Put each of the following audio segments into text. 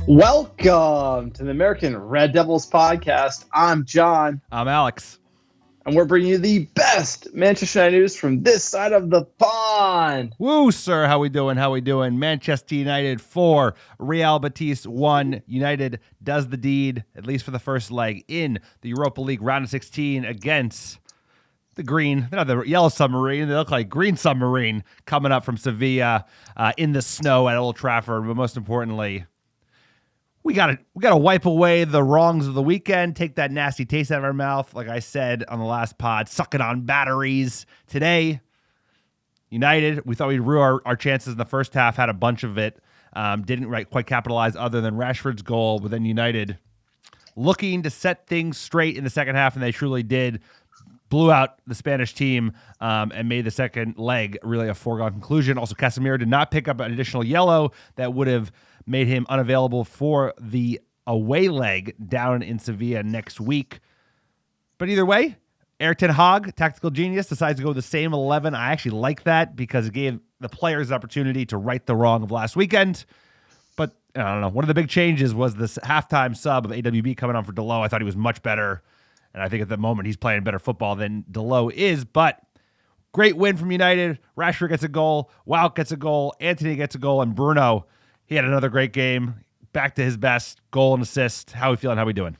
Welcome to the American Red Devils podcast. I'm John. I'm Alex. And we're bringing you the best Manchester United news from this side of the pond. Woo, sir. How we doing? How we doing? Manchester United 4, Real Betis 1. United does the deed, at least for the first leg, in the Europa League round of 16 against the green. They're not the yellow submarine. They look like green submarine coming up from Sevilla in the snow at Old Trafford. But most importantly, we gotta wipe away the wrongs of the weekend, take that nasty taste out of our mouth. Like I said on the last pod, suck it on batteries. Today, United, we thought we'd ruin our chances in the first half, had a bunch of it. Didn't quite capitalize other than Rashford's goal, but then United looking to set things straight in the second half, and they truly did. Blew out the Spanish team and made the second leg really a foregone conclusion. Also, Casemiro did not pick up an additional yellow that would have made him unavailable for the away leg down in Sevilla next week. But either way, Erik ten Hag, tactical genius, decides to go with the same 11. I actually like that because it gave the players the opportunity to right the wrong of last weekend. But I don't know. One of the big changes was this halftime sub of AWB coming on for Delo. I thought he was much better. And I think at the moment he's playing better football than Delo is. But great win from United. Rashford gets a goal. Wout gets a goal. Anthony gets a goal. And Bruno, he had another great game. Back to his best. Goal and assist. How we feeling? How we doing?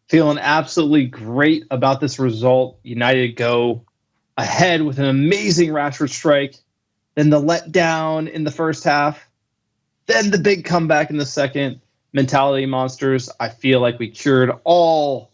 Feeling absolutely great about this result. United go ahead with an amazing Rashford strike. Then the letdown in the first half. Then the big comeback in the second. Mentality monsters. I feel like we cured all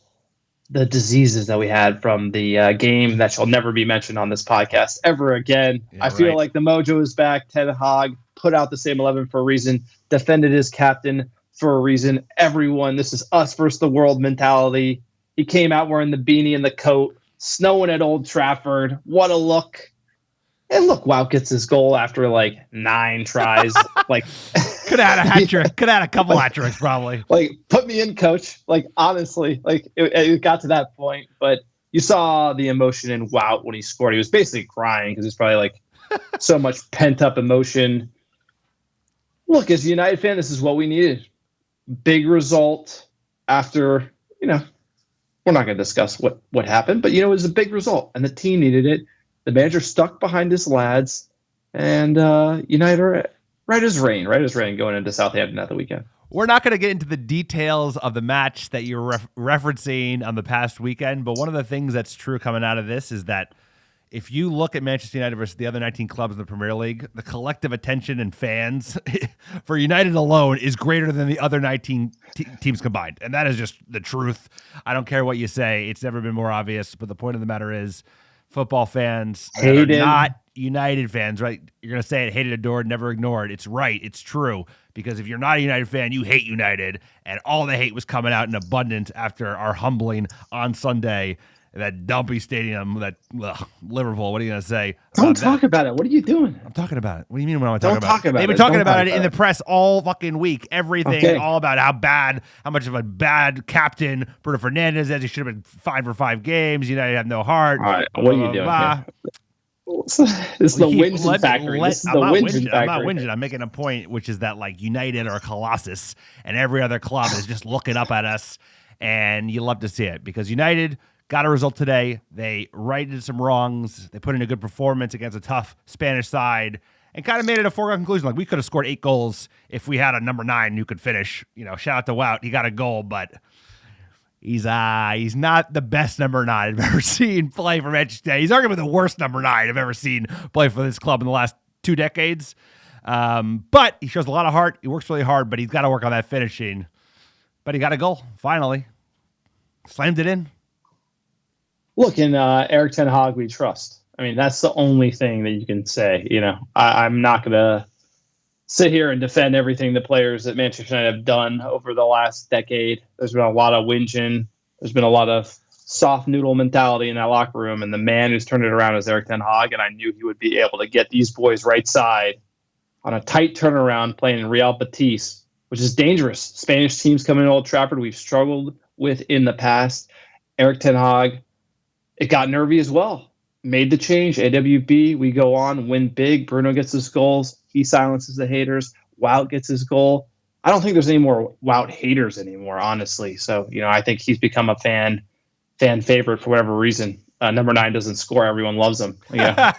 the diseases that we had from the game that shall never be mentioned on this podcast ever again. Yeah, I feel like the mojo is back. Ten Hag put out the same 11 for a reason, defended his captain for a reason. Everyone, this is us versus the world mentality. He came out wearing the beanie and the coat, snowing at Old Trafford. What a look. And look, Wout gets his goal after like 9 tries. Like could have had a hat trick. Could have had a couple hat tricks probably. Like, put me in, coach. Like, honestly, like it got to that point. But you saw the emotion in Wout when he scored. He was basically crying because he's probably like so much pent up emotion. Look, as a United fan, this is what we needed. Big result after, we're not going to discuss what happened, but it was a big result and the team needed it. The manager stuck behind his lads, and United are right as rain going into Southampton at the weekend. We're not going to get into the details of the match that you're referencing on the past weekend, but one of the things that's true coming out of this is that if you look at Manchester United versus the other 19 clubs in the Premier League, the collective attention and fans for United alone is greater than the other 19 teams combined. And that is just the truth. I don't care what you say. It's never been more obvious, but the point of the matter is, football fans are not United fans, right? You're going to say it, hated, adored, never ignored. It's right. It's true. Because if you're not a United fan, you hate United. And all the hate was coming out in abundance after our humbling on Sunday. That dumpy stadium, Liverpool, what are you going to say? Don't talk about it. What are you doing? I'm talking about it. What do you mean when I'm talking about it? Don't talk about it. They've been talking about it in the press all fucking week. Everything, all about how much of a bad captain Bruno Fernandes is. He should have been fined for 5 games. United have no heart. All right, what are you doing? This is the whinging factory. I'm not whinging. I'm making a point, which is that like United are a colossus, and every other club is just looking up at us, and you love to see it because United got a result today. They righted some wrongs. They put in a good performance against a tough Spanish side and kind of made it a foregone conclusion. Like we could have scored 8 goals if we had a number 9 who could finish. Shout out to Wout. He got a goal, but he's not the best number 9 I've ever seen play for Manchester United. He's arguably the worst number 9 I've ever seen play for this club in the last 2 decades. But he shows a lot of heart. He works really hard, but he's got to work on that finishing. But he got a goal, finally. Slammed it in. Look, in Erik ten Hag, we trust. I mean, that's the only thing that you can say. I'm not going to sit here and defend everything the players at Manchester United have done over the last decade. There's been a lot of whinging. There's been a lot of soft noodle mentality in that locker room. And the man who's turned it around is Erik ten Hag. And I knew he would be able to get these boys right side on a tight turnaround playing in Real Betis, which is dangerous. Spanish teams coming to Old Trafford we've struggled with in the past. Erik ten Hag, it got nervy as well. Made the change. AWB, we go on, win big. Bruno gets his goals. He silences the haters. Wout gets his goal. I don't think there's any more Wout haters anymore, honestly. So, I think he's become a fan favorite for whatever reason. Number 9 doesn't score. Everyone loves him. What a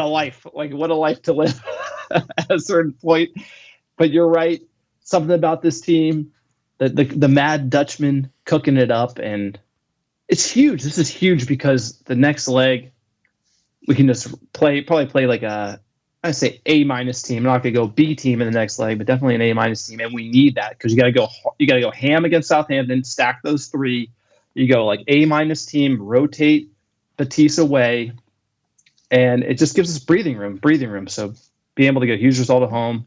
life! What a life to live at a certain point. But you're right. Something about this team, the Mad Dutchman cooking it up, and it's huge. This is huge because the next leg we can just probably play like I say A- team. I'm not gonna go B team in the next leg, but definitely an A- team, and we need that because you gotta go ham against Southampton, stack those 3. You go like A- team, rotate Betis away, and it just gives us breathing room. So being able to get a huge result at home,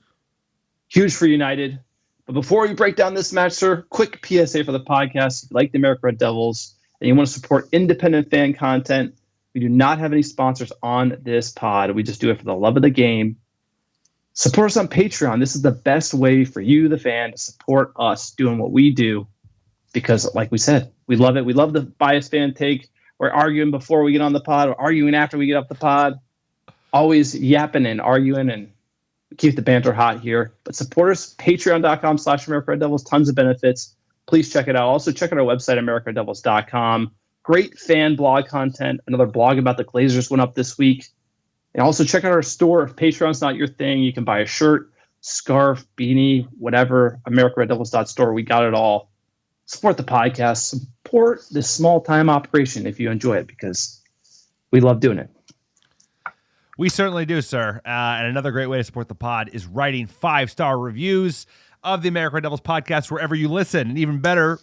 huge for United. But before we break down this match, sir, quick PSA for the podcast. If you like the American Red Devils and you want to support independent fan content, we do not have any sponsors on this pod. We just do it for the love of the game. Support us on Patreon. This is the best way for you, the fan, to support us doing what we do because, like we said, we love it. We love the biased fan take. We're arguing before we get on the pod. We're arguing after we get off the pod. Always yapping and arguing and keep the banter hot here. But support us, patreon.com/America Red Devils. Tons of benefits. Please check it out. Also, check out our website, americareddevils.com. Great fan blog content. Another blog about the Glazers went up this week. And also check out our store. If Patreon's not your thing, you can buy a shirt, scarf, beanie, whatever. AmericaRedDevils.store. We got it all. Support the podcast. Support this small-time operation if you enjoy it because we love doing it. We certainly do, sir. And another great way to support the pod is writing 5-star reviews of the American Red Devils podcast wherever you listen. And even better,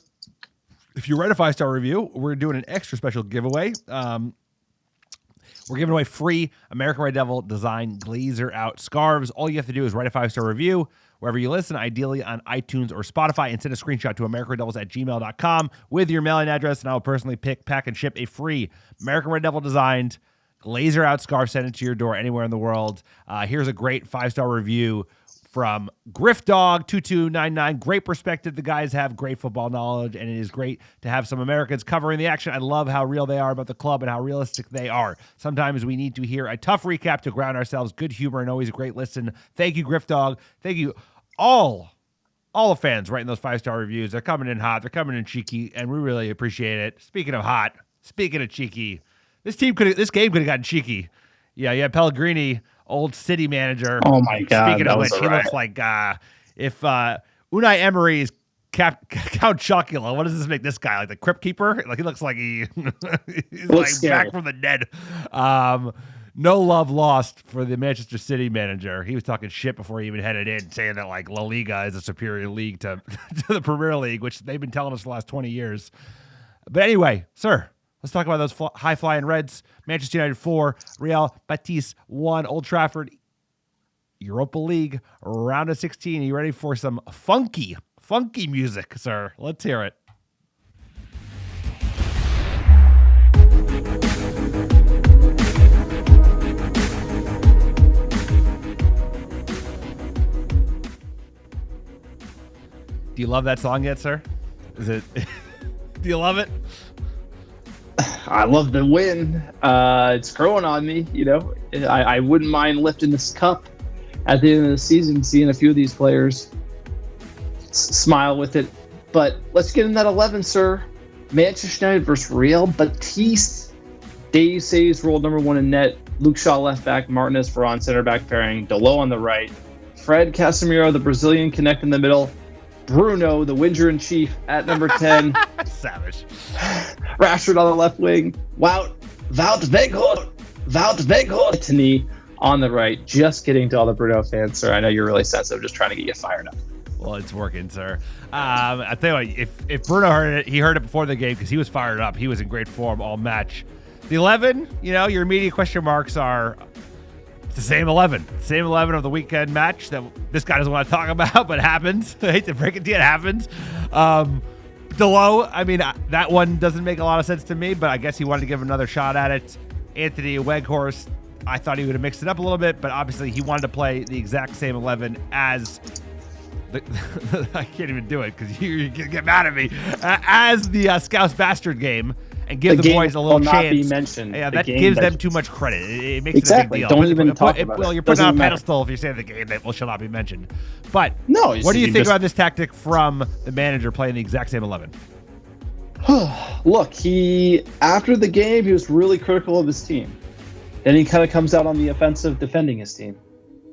if you write a 5-star review, we're doing an extra special giveaway. We're giving away free American Red Devil design Glazer Out scarves. All you have to do is write a 5-star review wherever you listen, ideally on iTunes or Spotify, and send a screenshot to AmericanRedDevils@gmail.com with your mailing address, and I will personally pick, pack, and ship a free American Red Devil designed Glazer Out scarf sent it to your door anywhere in the world. Here's a great 5-star review from GriffDog2299. Great perspective. The guys have great football knowledge, and it is great to have some Americans covering the action. I love how real they are about the club and how realistic they are. Sometimes we need to hear a tough recap to ground ourselves. Good humor and always a great listen. Thank you, GriffDog. Thank you all the fans writing those 5-star reviews. They're coming in hot. They're coming in cheeky, and we really appreciate it. Speaking of hot, speaking of cheeky, this game could have gotten cheeky. Yeah, Pellegrini, old City manager. Oh my God! Speaking of which, he looks like if Unai Emery's Count Chocula. What does this make this guy like? The crypt keeper? Like he looks like he's like scary. Back from the dead. No love lost for the Manchester City manager. He was talking shit before he even headed in, saying that like La Liga is a superior league to the Premier League, which they've been telling us for the last 20 years. But anyway, sir, let's talk about those high-flying Reds. Manchester United 4, Real Betis 1, Old Trafford, Europa League, round of 16. Are you ready for some funky music, sir? Let's hear it. Do you love that song yet, sir? Is it? Do you love it? I love the win. It's growing on me. I wouldn't mind lifting this cup at the end of the season, seeing a few of these players smile with it. But let's get in that 11, sir. Manchester United versus Real Betis. Dave saves role number 1 in net. Luke Shaw left back. Martinez Varane center back pairing. Delo on the right. Fred Casemiro, the Brazilian, connect in the middle. Bruno, the Winger-in-Chief, at number 10. Savage. Rashford on the left wing. Wout Weghorst on the right. Just getting to all the Bruno fans, sir. I know you're really sensitive. Just trying to get you fired up. Well, it's working, sir. I tell you what, if Bruno heard it, he heard it before the game because he was fired up. He was in great form all match. The 11, your immediate question marks are it's the same 11. Same 11 of the weekend match that this guy doesn't want to talk about, but happens. I hate to break it to you, it happens. Delo, I mean, that one doesn't make a lot of sense to me, but I guess he wanted to give another shot at it. Anthony Weghorst, I thought he would have mixed it up a little bit, but obviously he wanted to play the exact same 11 as I can't even do it because you get mad at me. As the Scouse Bastard game. and give the game boys a little will chance. not be mentioned. Yeah, The that game gives them mentioned. too much credit. It makes Exactly. it a big deal. Don't even talk about well, it. you're putting on Doesn't a matter. pedestal if you're saying the game that shall not be mentioned. But No, what do you think just- about this tactic from the manager playing the exact same 11? Look, after the game, he was really critical of his team. Then he kind of comes out on the offensive, defending his team.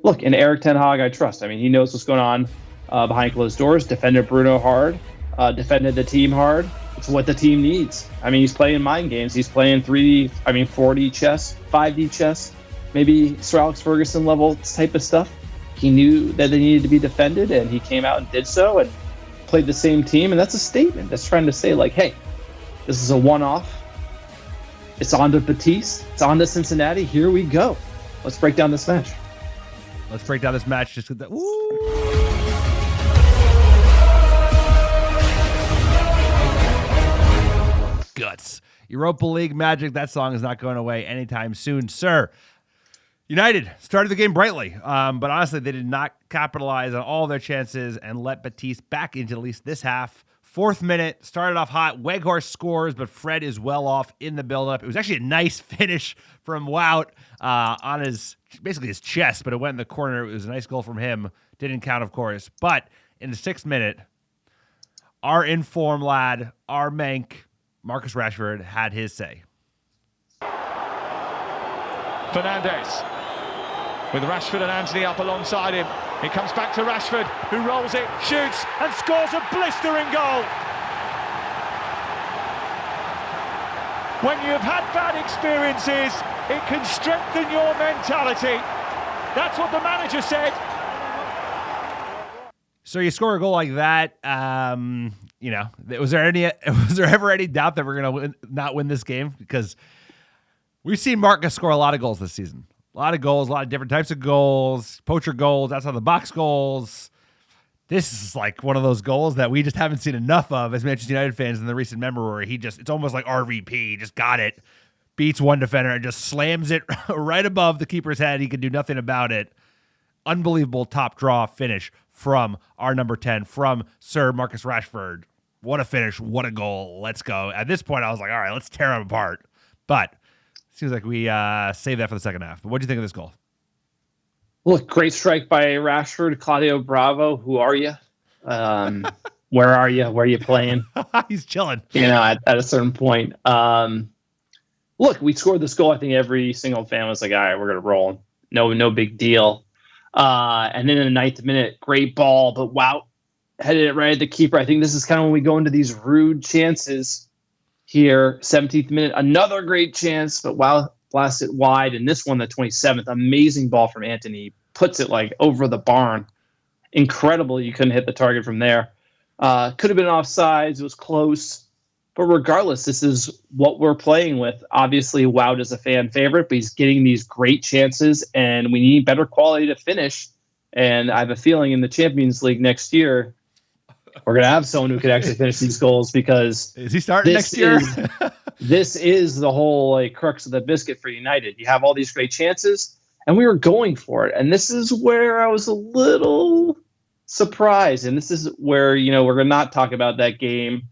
Look, in Eric Ten Hag, I trust. I mean, he knows what's going on behind closed doors. Defended Bruno hard, defended the team hard. It's what the team needs. I mean, he's playing mind games. He's playing 4D chess, 5D chess, maybe Sir Alex Ferguson level type of stuff. He knew that they needed to be defended, and he came out and did so and played the same team. And that's a statement. That's trying to say, like, hey, this is a one-off. It's on to Betis. It's on to Cincinnati. Here we go. Let's break down this match. Let's break down this match. Just with that. Guts. Europa League magic. That song is not going away anytime soon, sir. United started the game brightly, but honestly, they did not capitalize on all their chances and let Betis back into at least this half. 4th minute, started off hot. Weghorst scores, but Fred is well off in the buildup. It was actually a nice finish from Wout on basically his chest, but it went in the corner. It was a nice goal from him. Didn't count, of course. But in the 6th minute, our informed lad, our Mank, Marcus Rashford, had his say. Fernandes with Rashford and Anthony up alongside him. It comes back to Rashford, who rolls it, shoots, and scores a blistering goal. When you've had bad experiences, it can strengthen your mentality. That's what the manager said. So you score a goal like that, was there ever any doubt that we're going to not win this game? Because we've seen Marcus score a lot of goals this season. A lot of goals, a lot of different types of goals, poacher goals, outside the box goals. This is like one of those goals that we just haven't seen enough of as Manchester United fans in the recent memory, where it's almost like RVP. He just got it, beats one defender, and just slams it right above the keeper's head. He can do nothing about it. Unbelievable top draw finish from our number 10, from Sir Marcus Rashford. What a finish. What a goal. Let's go. At this point, I was like, all right, let's tear him apart. But seems like we saved that for the second half. But what do you think of this goal? Look, great strike by Rashford. Claudio Bravo, who are you? Where are you? Where are you playing? He's chilling. At a certain point. Look, we scored this goal. I think every single fan was like, all right, we're going to roll. No big deal. And then in the 9th minute, great ball, but Wout headed it right at the keeper. I think this is kind of when we go into these rude chances here. 17th minute, another great chance, but Wout blasts it wide. And this one, the 27th, amazing ball from Anthony. Puts it like over the barn. Incredible. You couldn't hit the target from there. Could have been offsides. It was close. But regardless, this is what we're playing with. Obviously, Wout is a fan favorite, but he's getting these great chances, and we need better quality to finish. And I have a feeling in the Champions League next year, we're going to have someone who could actually finish these goals, because is he starting next year? This is the whole crux of the biscuit for United. You have all these great chances, and we were going for it. And this is where I was a little surprised. And this is where, we're going to not talk about that game.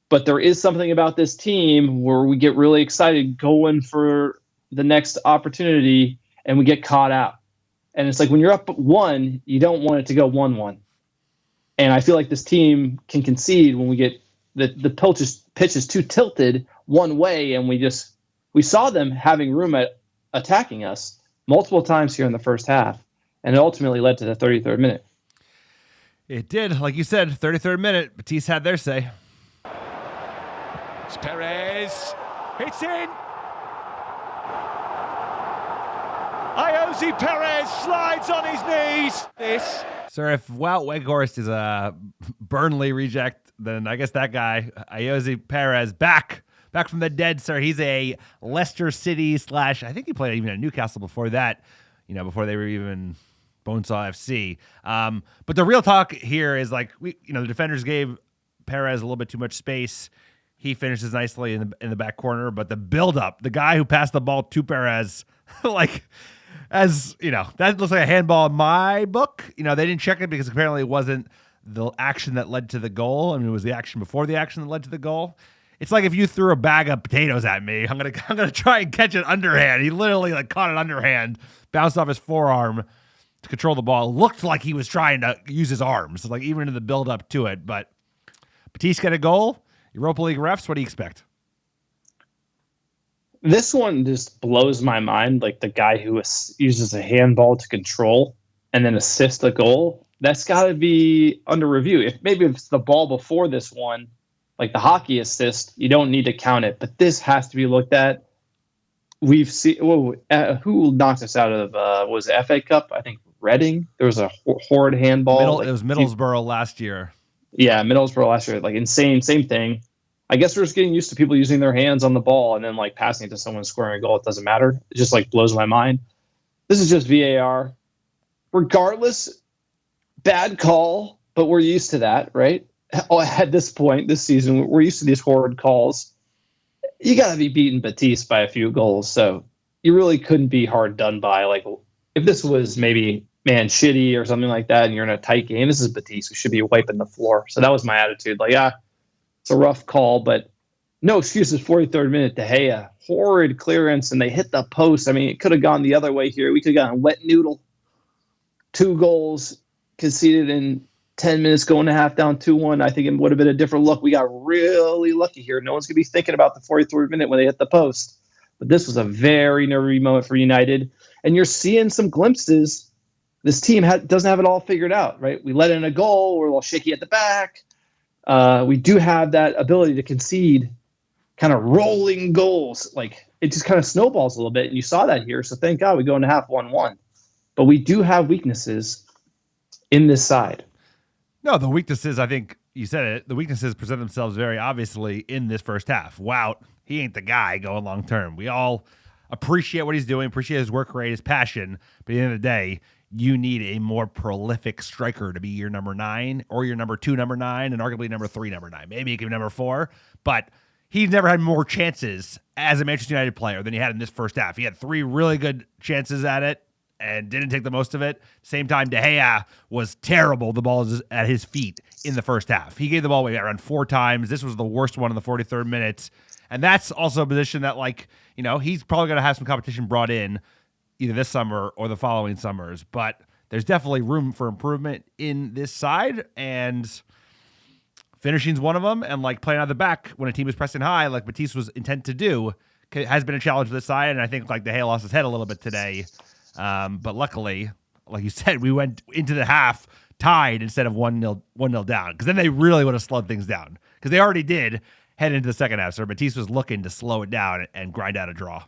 But there is something about this team where we get really excited going for the next opportunity, and we get caught out. And it's like when you're up 1, you don't want it to go 1-1. And I feel like this team can concede when we get the pitch is too tilted one way, and we saw them having room at attacking us multiple times here in the first half, and it ultimately led to the 33rd minute. It did. Like you said, 33rd minute, Betis had their say. It's Perez. It's in. Iosi Perez slides on his knees. Sir, if Wout Weghorst is a Burnley reject, then I guess that guy, Iosi Perez, back from the dead, sir. He's a Leicester City / I think he played even at Newcastle before that, before they were even Bonesaw FC. But the real talk here is the defenders gave Perez a little bit too much space. He finishes nicely in the back corner, but the build-up, the guy who passed the ball to Perez, that looks like a handball in my book. They didn't check it because apparently it wasn't the action that led to the goal. I mean, it was the action before the action that led to the goal. It's like if you threw a bag of potatoes at me, I'm gonna try and catch an underhand. He literally like caught an underhand, bounced off his forearm to control the ball. It looked like he was trying to use his arms, like even in the build up to it. But Betis got a goal. Europa League refs, what do you expect? This one just blows my mind. Like the guy who uses a handball to control and then assist a goal. That's got to be under review. If it's the ball before this one, like the hockey assist, you don't need to count it, but this has to be looked at. We've seen who knocked us out of was it FA Cup? I think Reading. There was a horrid handball. It was Middlesbrough last year. Yeah, Middlesbrough last year. Like insane, same thing. I guess we're just getting used to people using their hands on the ball and then like passing it to someone scoring a goal. It doesn't matter. It just like blows my mind. This is just VAR. Regardless, bad call, but we're used to that, right? At this point, this season, we're used to these horrid calls. You got to be beaten Betis by a few goals, so you really couldn't be hard done by. Like, if this was maybe Man City or something like that, and you're in a tight game, this is Betis. We should be wiping the floor. So that was my attitude. Like, it's a rough call, but no excuses. 43rd minute, De Gea, horrid clearance, and they hit the post. I mean, it could have gone the other way here. We could have gotten a wet noodle. 2 goals conceded in 10 minutes, going to half down 2-1. I think it would have been a different look. We got really lucky here. No one's going to be thinking about the 43rd minute when they hit the post. But this was a very nervy moment for United. And you're seeing some glimpses. This team doesn't have it all figured out, right? We let in a goal. We're a little shaky at the back. We do have that ability to concede kind of rolling goals. Like, it just kind of snowballs a little bit. And you saw that here. So thank God we go into half 1-1. But we do have weaknesses in this side. No, the weaknesses, I think you said it, the weaknesses present themselves very obviously in this first half. Wout, he ain't the guy going long term. We all appreciate what he's doing, appreciate his work rate, his passion, but at the end of the day, you need a more prolific striker to be your number 9 or your number 2 number 9 and arguably number 3 number 9. Maybe he can be number 4, but he's never had more chances as a Manchester United player than he had in this first half. He had 3 really good chances at it and didn't take the most of it. Same time, De Gea was terrible. The ball is at his feet in the first half. He gave the ball away around 4 times. This was the worst one in the 43rd minute. And that's also a position that, like, you know, he's probably going to have some competition brought in either this summer or the following summers. But there's definitely room for improvement in this side. And finishing's one of them. And, like, playing out of the back when a team is pressing high, like Betis was intent to do, has been a challenge for this side. And I think, like, De Gea lost his head a little bit today. But luckily, like you said, we went into the half tied instead of 1-0 down, because then they really would have slowed things down, because they already did head into the second half. So Betis was looking to slow it down and grind out a draw.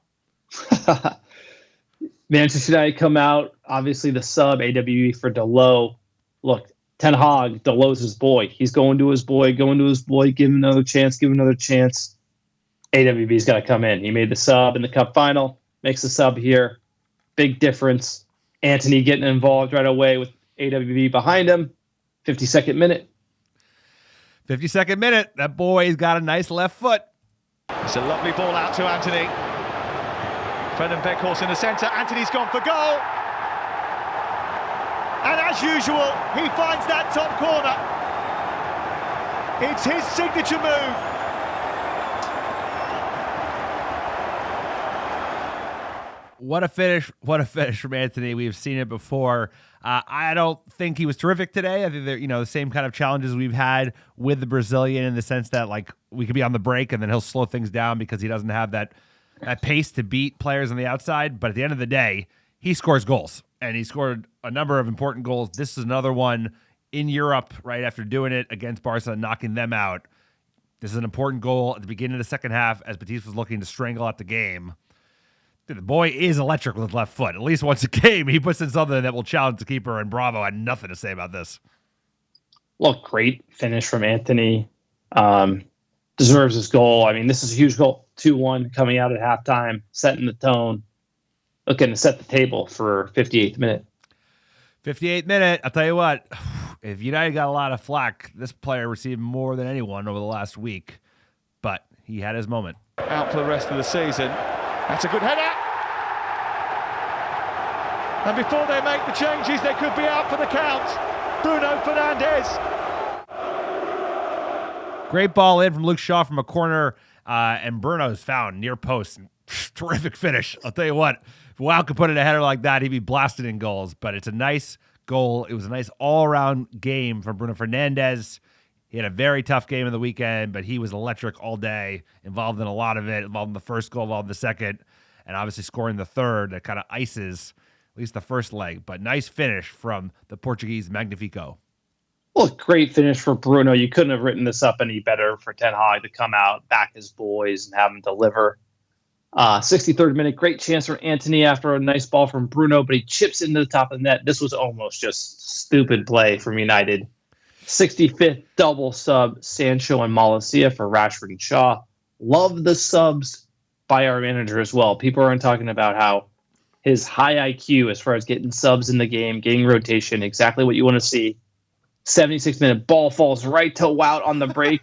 Manchester United come out, obviously the sub, AWE for Dalot. Look, Ten Hag, Dalot's his boy. He's going to his boy, give him another chance. AWB's got to come in. He made the sub in the cup final, makes the sub here. Big difference. Anthony getting involved right away with AWB behind him. 52nd minute. 52nd minute. That boy's got a nice left foot. It's a lovely ball out to Anthony. Ferdinand Weghorst in the centre. Anthony's gone for goal. And as usual, he finds that top corner. It's his signature move. What a finish from Anthony. We've seen it before. I don't think he was terrific today. I think they're, the same kind of challenges we've had with the Brazilian, in the sense that, like, we could be on the break and then he'll slow things down because he doesn't have that pace to beat players on the outside. But at the end of the day, he scores goals, and he scored a number of important goals. This is another one in Europe right after doing it against Barca and knocking them out. This is an important goal at the beginning of the second half as Betis was looking to strangle out the game. The boy is electric with his left foot. At least once a game, he puts in something that will challenge the keeper, and Bravo had nothing to say about this. Look, great finish from Anthony. Deserves his goal. I mean, this is a huge goal. 2-1 coming out at halftime, setting the tone, looking to set the table for 58th minute. 58th minute, I'll tell you what, if United got a lot of flack, this player received more than anyone over the last week, but he had his moment. Out for the rest of the season. That's a good header. And before they make the changes, they could be out for the count. Bruno Fernandes. Great ball in from Luke Shaw from a corner, and Bruno's found near post. Terrific finish. I'll tell you what, if Wow could put in a header like that, he'd be blasted in goals. But it's a nice goal. It was a nice all-around game from Bruno Fernandes. He had a very tough game in the weekend, but he was electric all day, involved in a lot of it, involved in the first goal, involved in the second, and obviously scoring the third that kind of ices at least the first leg. But nice finish from the Portuguese Magnifico. Well, great finish for Bruno. You couldn't have written this up any better for Ten Hag to come out, back his boys, and have them deliver. 63rd minute, great chance for Antony after a nice ball from Bruno, but he chips into the top of the net. This was almost just stupid play from United. 65th double sub, Sancho and Malacia for Rashford and Shaw. Love the subs by our manager as well. People aren't talking about how his high IQ as far as getting subs in the game, getting rotation, exactly what you want to see. 76th minute, ball falls right to Wout on the break.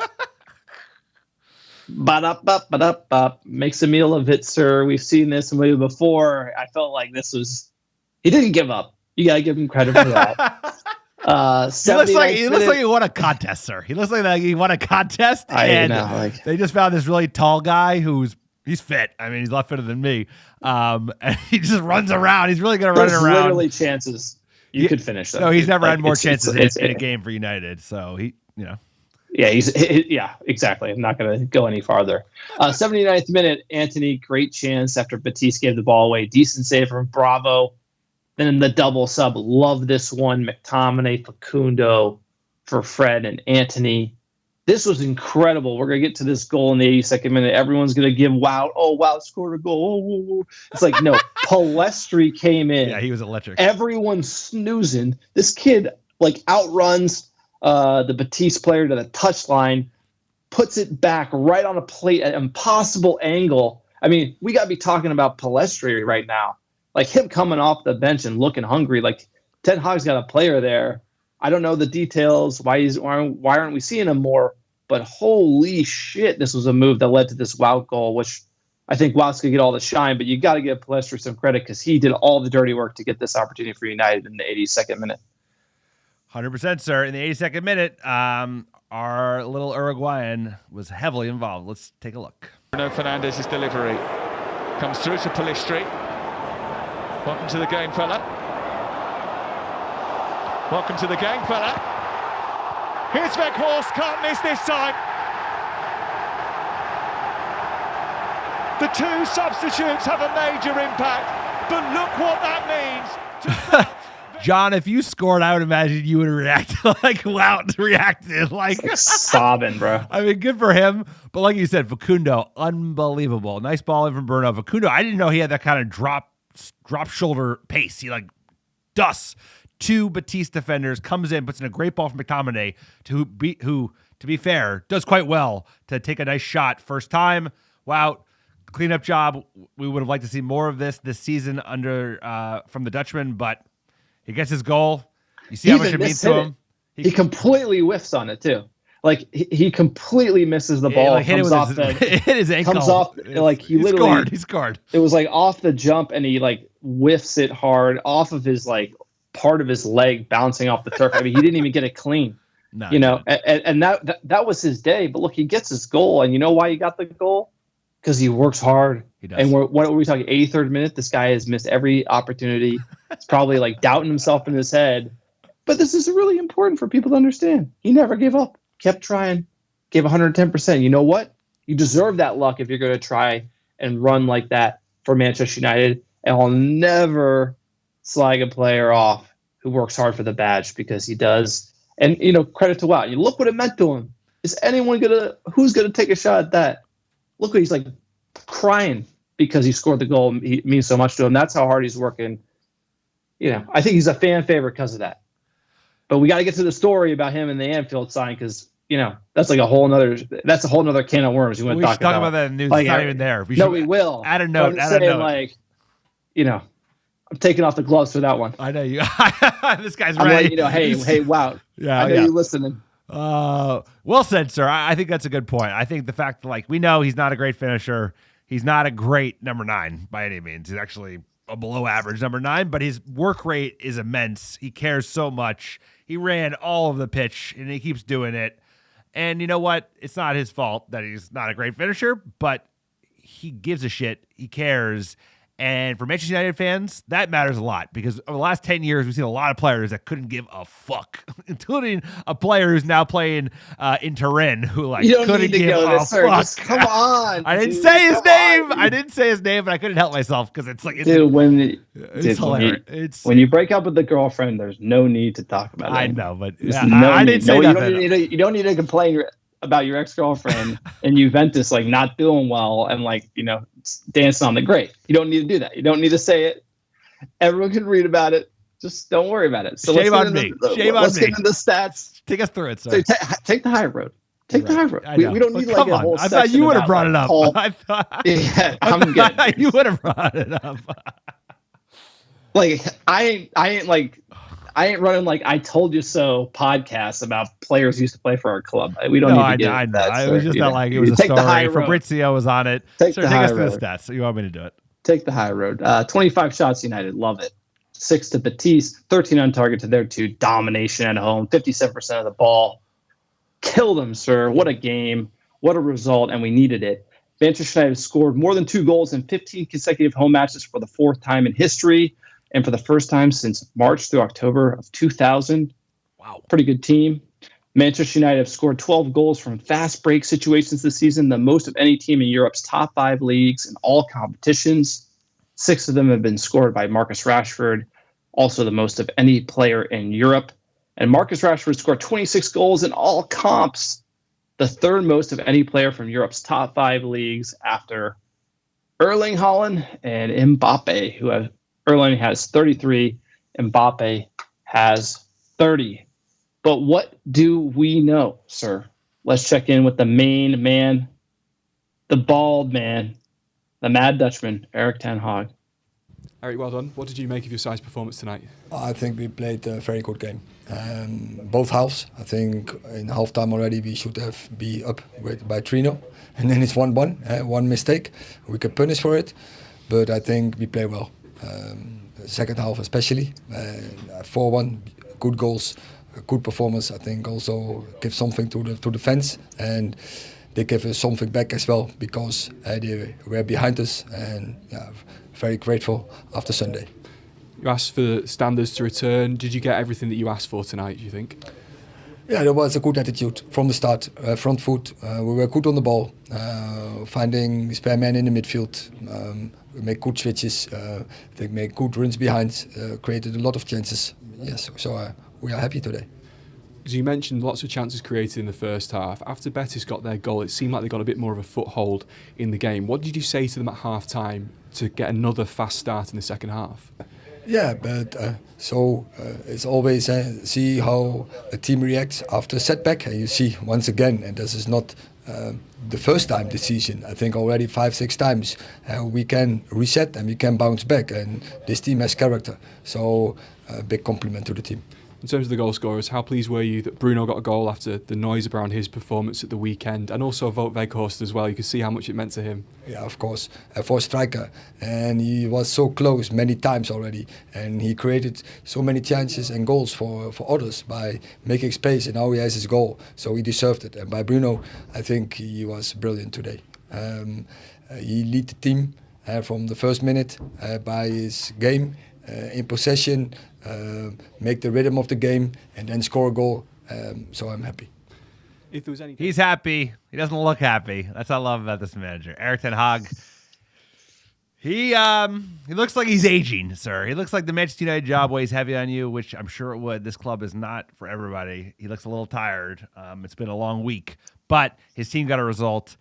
Ba-da-ba-ba-da-ba. Makes a meal of it, sir. We've seen this movie before. I felt like this was... He didn't give up. You got to give him credit for that. He looks like he won a contest, sir. He looks like he won a contest, and they just found this really tall guy he's fit. I mean, he's a lot fitter than me. And he just runs around. He's really going to run around. There's literally chances you could finish that. No, he's never had more chances in a game for United. So Yeah, yeah, exactly. I'm not going to go any farther. 79th minute, Antony, great chance after Betis gave the ball away. Decent save from Bravo. Then in the double sub, love this one. McTominay, Facundo for Fred and Antony. This was incredible. We're going to get to this goal in the 82nd minute. Everyone's going to give Wout. Oh, Wout scored a goal. Oh. It's like, no, Palestri came in. Yeah, he was electric. Everyone's snoozing. This kid outruns the Betis player to the touchline, puts it back right on a plate at an impossible angle. I mean, we got to be talking about Palestri right now. Like him coming off the bench and looking hungry. Like Ten Hag's got a player there. I don't know the details. Why aren't we seeing him more? But holy shit, this was a move that led to this Wout goal, which I think Wout's going to get all the shine, but you got to give Palestri some credit because he did all the dirty work to get this opportunity for United in the 82nd minute. 100%, sir. In the 82nd minute, our little Uruguayan was heavily involved. Let's take a look. Bruno Fernandes' delivery comes through to Palestri. Welcome to the game, fella. Welcome to the game, fella. Here's Weghorst, can't miss this time. The two substitutes have a major impact, but look what that means. John, if you scored, I would imagine you would react like Wout reacted. Like sobbing, bro. I mean, good for him. But like you said, Facundo, unbelievable. Nice ball in from Bruno. Facundo, I didn't know he had that kind of drop shoulder pace. He dusts two Betis defenders, comes in, puts in a great ball from McTominay, who, to be fair, does quite well to take a nice shot first time. Wow, cleanup job. We would have liked to see more of this season from the Dutchman, but he gets his goal. You see how much it means to him. He completely whiffs on it too. Like he completely misses the ball. Hit his ankle. Comes off he scored. It was off the jump, and he whiffs it hard off of his part of his leg bouncing off the turf. I mean, he didn't even get it clean. No, and that was his day. But look, he gets his goal, and you know why he got the goal? Because he works hard. He does. And what were we talking? 83rd minute. This guy has missed every opportunity. It's probably doubting himself in his head. But this is really important for people to understand. He never gave up. Kept trying. Gave 110%. You know what? You deserve that luck if you're going to try and run like that for Manchester United. And I'll never slag a player off who works hard for the badge, because he does. And, credit to Wout. You look what it meant to him. Is anyone who's going to take a shot at that? Look what he's crying because he scored the goal. He means so much to him. That's how hard he's working. I think he's a fan favorite because of that. But we got to get to the story about him and the Anfield sign, because that's a whole nother can of worms. You want to talk about that in the news. It's not even there. We will. Add a note. I'm taking off the gloves for that one. I know you. This guy's ready. Hey, wow. Yeah, I know you listening. Well said, sir. I think that's a good point. I think the fact that we know he's not a great finisher. He's not a great number 9 by any means. He's actually a below average number 9, but his work rate is immense. He cares so much. He ran all of the pitch and he keeps doing it. And you know what? It's not his fault that he's not a great finisher, but he gives a shit. He cares. And for Manchester United fans, that matters a lot because over the last 10 years, we've seen a lot of players that couldn't give a fuck, including a player who's now playing in Turin who couldn't give a fuck. Just come on. I didn't say his name. I didn't say his name, but I couldn't help myself because it's hilarious. When you break up with a girlfriend, there's no need to talk about it. I know, but I didn't say nothing. You don't need to complain about your ex-girlfriend and Juventus not doing well and dancing on the grave. You don't need to do that. You don't need to say it. Everyone can read about it. Just don't worry about it. So Shame on me. Let's get into the stats. Take us through it, sir. So take the high road. Take the high road. We don't need a whole section. I thought you would have brought it up. Yeah, I'm good. You would have brought it up. I ain't running I told you so podcasts about players who used to play for our club. We don't need to get into that. I was just not it was a story. Fabrizio was on it. Take us through the stats. So you want me to do it? Take the high road. 25 shots United. Love it. 6 to Betis. 13 on target to their 2. Domination at home. 57% of the ball. Kill them, sir. What a game. What a result. And we needed it. Manchester United scored more than 2 goals in 15 consecutive home matches for the 4th time in history. And for the first time since March through October of 2000. Wow. Pretty good team. Manchester United have scored 12 goals from fast break situations this season, the most of any team in Europe's top 5 leagues in all competitions. 6 of them have been scored by Marcus Rashford, also the most of any player in Europe. And Marcus Rashford scored 26 goals in all comps, the 3rd most of any player from Europe's top 5 leagues after Erling Haaland and Mbappe, Erling has 33, Mbappe has 30. But what do we know, sir? Let's check in with the main man, the bald man, the Mad Dutchman, Erik ten Hag. Erik, well done. What did you make of your side's performance tonight? I think we played a very good game. Both halves. I think in halftime already we should have been up by 3-0. And then it's 1-1, one mistake. We can punish for it. But I think we play well. Second half especially, 4-1, good goals, good performance. I think also give something to the fans, and they give us something back as well because they were behind us, and very grateful after Sunday. You asked for the standards to return. Did you get everything that you asked for tonight, do you think? Yeah, there was a good attitude from the start. Front foot, we were good on the ball, finding spare man in the midfield. We make good switches, they make good runs behind, created a lot of chances. Yes, so we are happy today. As you mentioned, lots of chances created in the first half. After Betis got their goal, it seemed like they got a bit more of a foothold in the game. What did you say to them at half-time to get another fast start in the second half? Yeah, but it's always see how a team reacts after a setback. And you see once again, and this is not the first time this season, I think already 5-6 times, we can reset and we can bounce back. And this team has character. So a big compliment to the team. In terms of the goal scorers, how pleased were you that Bruno got a goal after the noise around his performance at the weekend, and also Wout Weghorst as well? You could see how much it meant to him. Yeah, of course, for a striker, and he was so close many times already, and he created so many chances and goals for others by making space, and now he has his goal, so he deserved it. And by Bruno, I think he was brilliant today. He led the team from the first minute by his game in possession. Make the rhythm of the game and then score a goal. So I'm happy. If there was any... He's happy. He doesn't look happy. That's what I love about this manager, Erik ten Hag. He looks like he's aging, sir. He looks like the Manchester United job weighs heavy on you, which I'm sure it would. This club is not for everybody. He looks a little tired. It's been a long week, but his team got a result.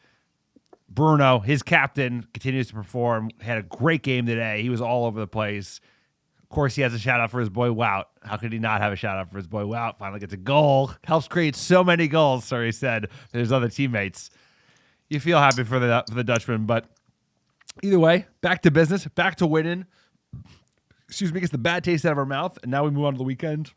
Bruno, his captain, continues to perform. Had a great game today. He was all over the place. Of course, he has a shout-out for his boy Wout. How could he not have a shout-out for his boy Wout? Finally gets a goal. Helps create so many goals, so he said, for his other teammates. You feel happy for the Dutchman, but either way, back to business, back to winning. Excuse me, gets the bad taste out of our mouth, and now we move on to the weekend.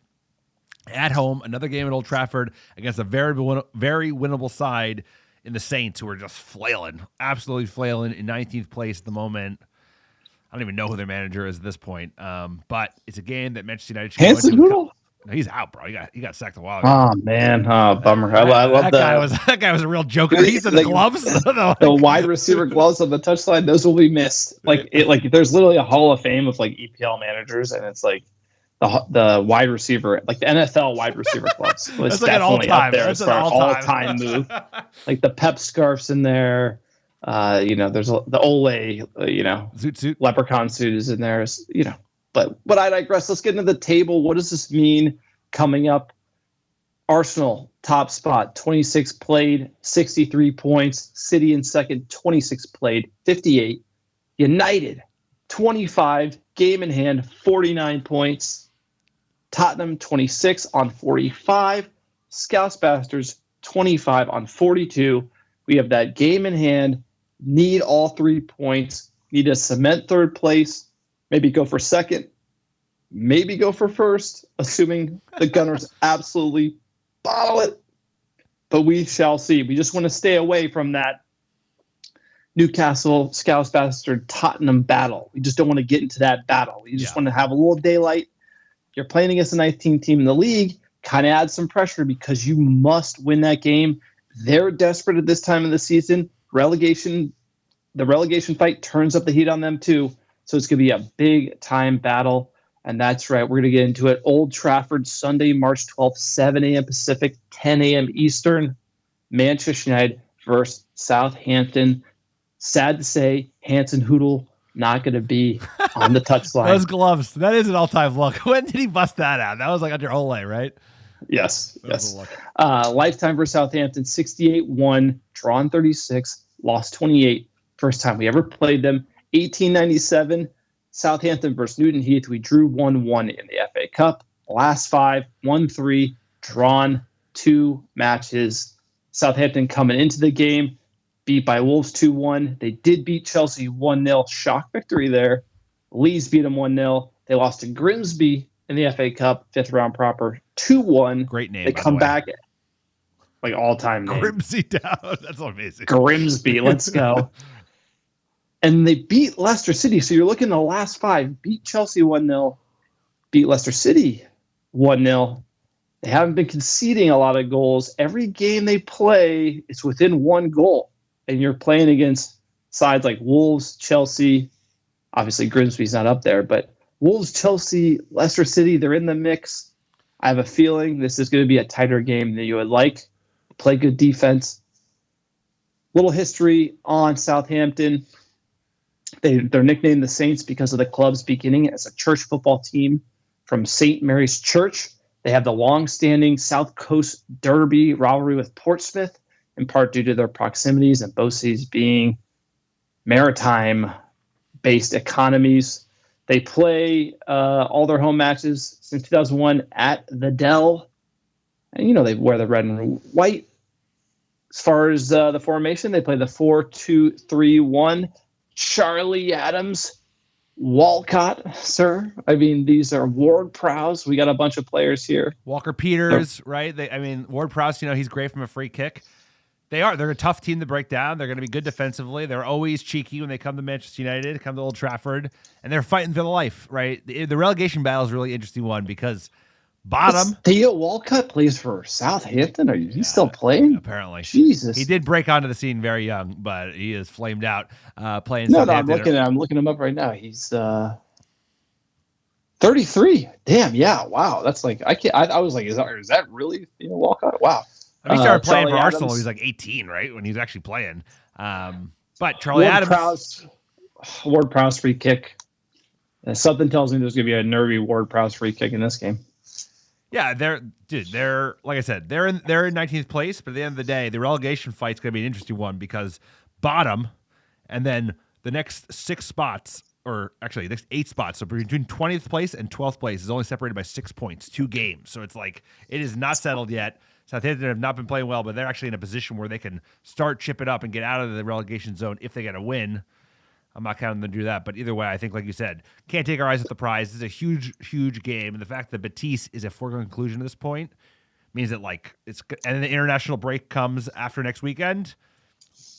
At home, another game at Old Trafford against a very winnable side in the Saints, who are just flailing, absolutely flailing in 19th place at the moment. I don't even know who their manager is at this point. But it's a game that Manchester United should Hansen Hüttel? No, he's out, bro. He got sacked a while ago. Oh man, bummer. I love that guy was a real joker. He's in the gloves. The wide receiver gloves on the touchline. Those will be missed. Like there's literally a Hall of Fame of like EPL managers, and it's like the wide receiver, like the NFL wide receiver gloves was like definitely up there as far as all-time move. Like the Pep scarfs in there. There's the Ole, Zoot. leprechaun suit is in there. But I digress. Let's get into the table. What does this mean coming up? Arsenal, top spot, 26 played, 63 points. City in second, 26 played, 58. United, 25, game in hand, 49 points. Tottenham, 26 on 45. Scouse Bastards, 25 on 42. We have that game in hand, need all 3 points, need to cement third place, maybe go for second, maybe go for first, assuming the Gunners absolutely bottle it. But we shall see. We just want to stay away from that Newcastle, Scouse Bastard, Tottenham battle. We just don't want to get into that battle. We just want to have a little daylight. You're playing against the 19th team in the league, kind of adds some pressure because you must win that game. They're desperate at this time of the season. The relegation fight turns up the heat on them too. So it's going to be a big time battle. And that's right. We're going to get into it. Old Trafford, Sunday, March 12th, 7 a.m. Pacific, 10 a.m. Eastern. Manchester United versus Southampton. Sad to say, Hanson Hoodle not going to be on the touchline. Those gloves. That is an all-time look. When did he bust that out? That was like under Ole, right? Yes. Lifetime versus Southampton, 68-1, drawn 36, lost 28. First time we ever played them. 1897, Southampton versus Newton Heath. We drew 1-1 in the FA Cup. Last 5, 1-3, drawn 2 matches. Southampton coming into the game, beat by Wolves 2-1. They did beat Chelsea 1-0. Shock victory there. Leeds beat them 1-0. They lost to Grimsby in the FA Cup, 5th round proper, 2-1. Great name. They come back, like all-time name. Grimsby down. That's amazing. Grimsby, let's go. And they beat Leicester City. So you're looking at the last 5. Beat Chelsea 1-0. Beat Leicester City 1-0. They haven't been conceding a lot of goals. Every game they play, it's within 1 goal. And you're playing against sides like Wolves, Chelsea. Obviously, Grimsby's not up there. But Wolves, Chelsea, Leicester City, they're in the mix. I have a feeling this is going to be a tighter game than you would like. Play good defense. Little history on Southampton. They're nicknamed the Saints because of the club's beginning as a church football team from St. Mary's Church. They have the long-standing South Coast Derby rivalry with Portsmouth, in part due to their proximities and both cities being maritime-based economies. They play all their home matches since 2001 at the Dell. And, they wear the red and white. As far as the formation, they play the 4-2-3-1. Charlie Adams, Walcott, sir. I mean, these are Ward-Prowse. We got a bunch of players here. Walker Peters, right? Ward-Prowse, he's great from a free kick. They're a tough team to break down. They're going to be good defensively. They're always cheeky when they come to Manchester United, come to Old Trafford, and they're fighting for the life, right? The relegation battle is a really interesting one because bottom. Theo Walcott plays for Southampton. Are you still playing? Apparently. Jesus. He did break onto the scene very young, but he is flamed out playing No, Southampton. I'm looking him up right now. He's 33. Damn, yeah. Wow. That's like I was like, is that really Theo Walcott? Wow. He started playing Charlie for Adams. Arsenal when he was like 18, right? When he was actually playing. But Charlie Adams. Ward-Prowse free kick. Something tells me there's going to be a nervy Ward-Prowse free kick in this game. Yeah, they're like I said, they're in 19th place, but at the end of the day, the relegation fight's going to be an interesting one because bottom and then the next 6 spots, or actually the next 8 spots, so between 20th place and 12th place is only separated by 6 points, 2 games. So it's like it is not settled yet. Southampton have not been playing well, but they're actually in a position where they can start chip it up and get out of the relegation zone if they get a win. I'm not counting them to do that, but either way, I think, like you said, can't take our eyes off the prize. This is a huge, huge game, and the fact that Betis is a foregone conclusion at this point means that, and the international break comes after next weekend.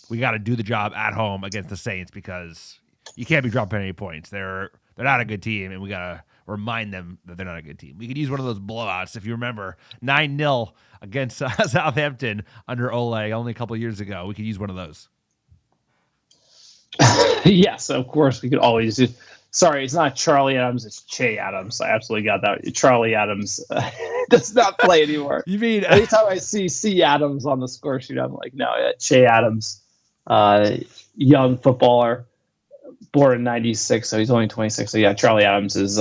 We got to do the job at home against the Saints because you can't be dropping any points. They're not a good team, and we're remind them that they're not a good team. We could use one of those blowouts. If you remember, 9-0 against Southampton under Ole only a couple of years ago. We could use one of those. Yes, of course, we could always do. Sorry, it's not Charlie Adams, it's Che Adams. I absolutely got that. Charlie Adams does not play anymore. You mean anytime I see C. Adams on the score sheet, I'm like, no, Che Adams, young footballer, born in '96, so he's only 26. So yeah, Charlie Adams is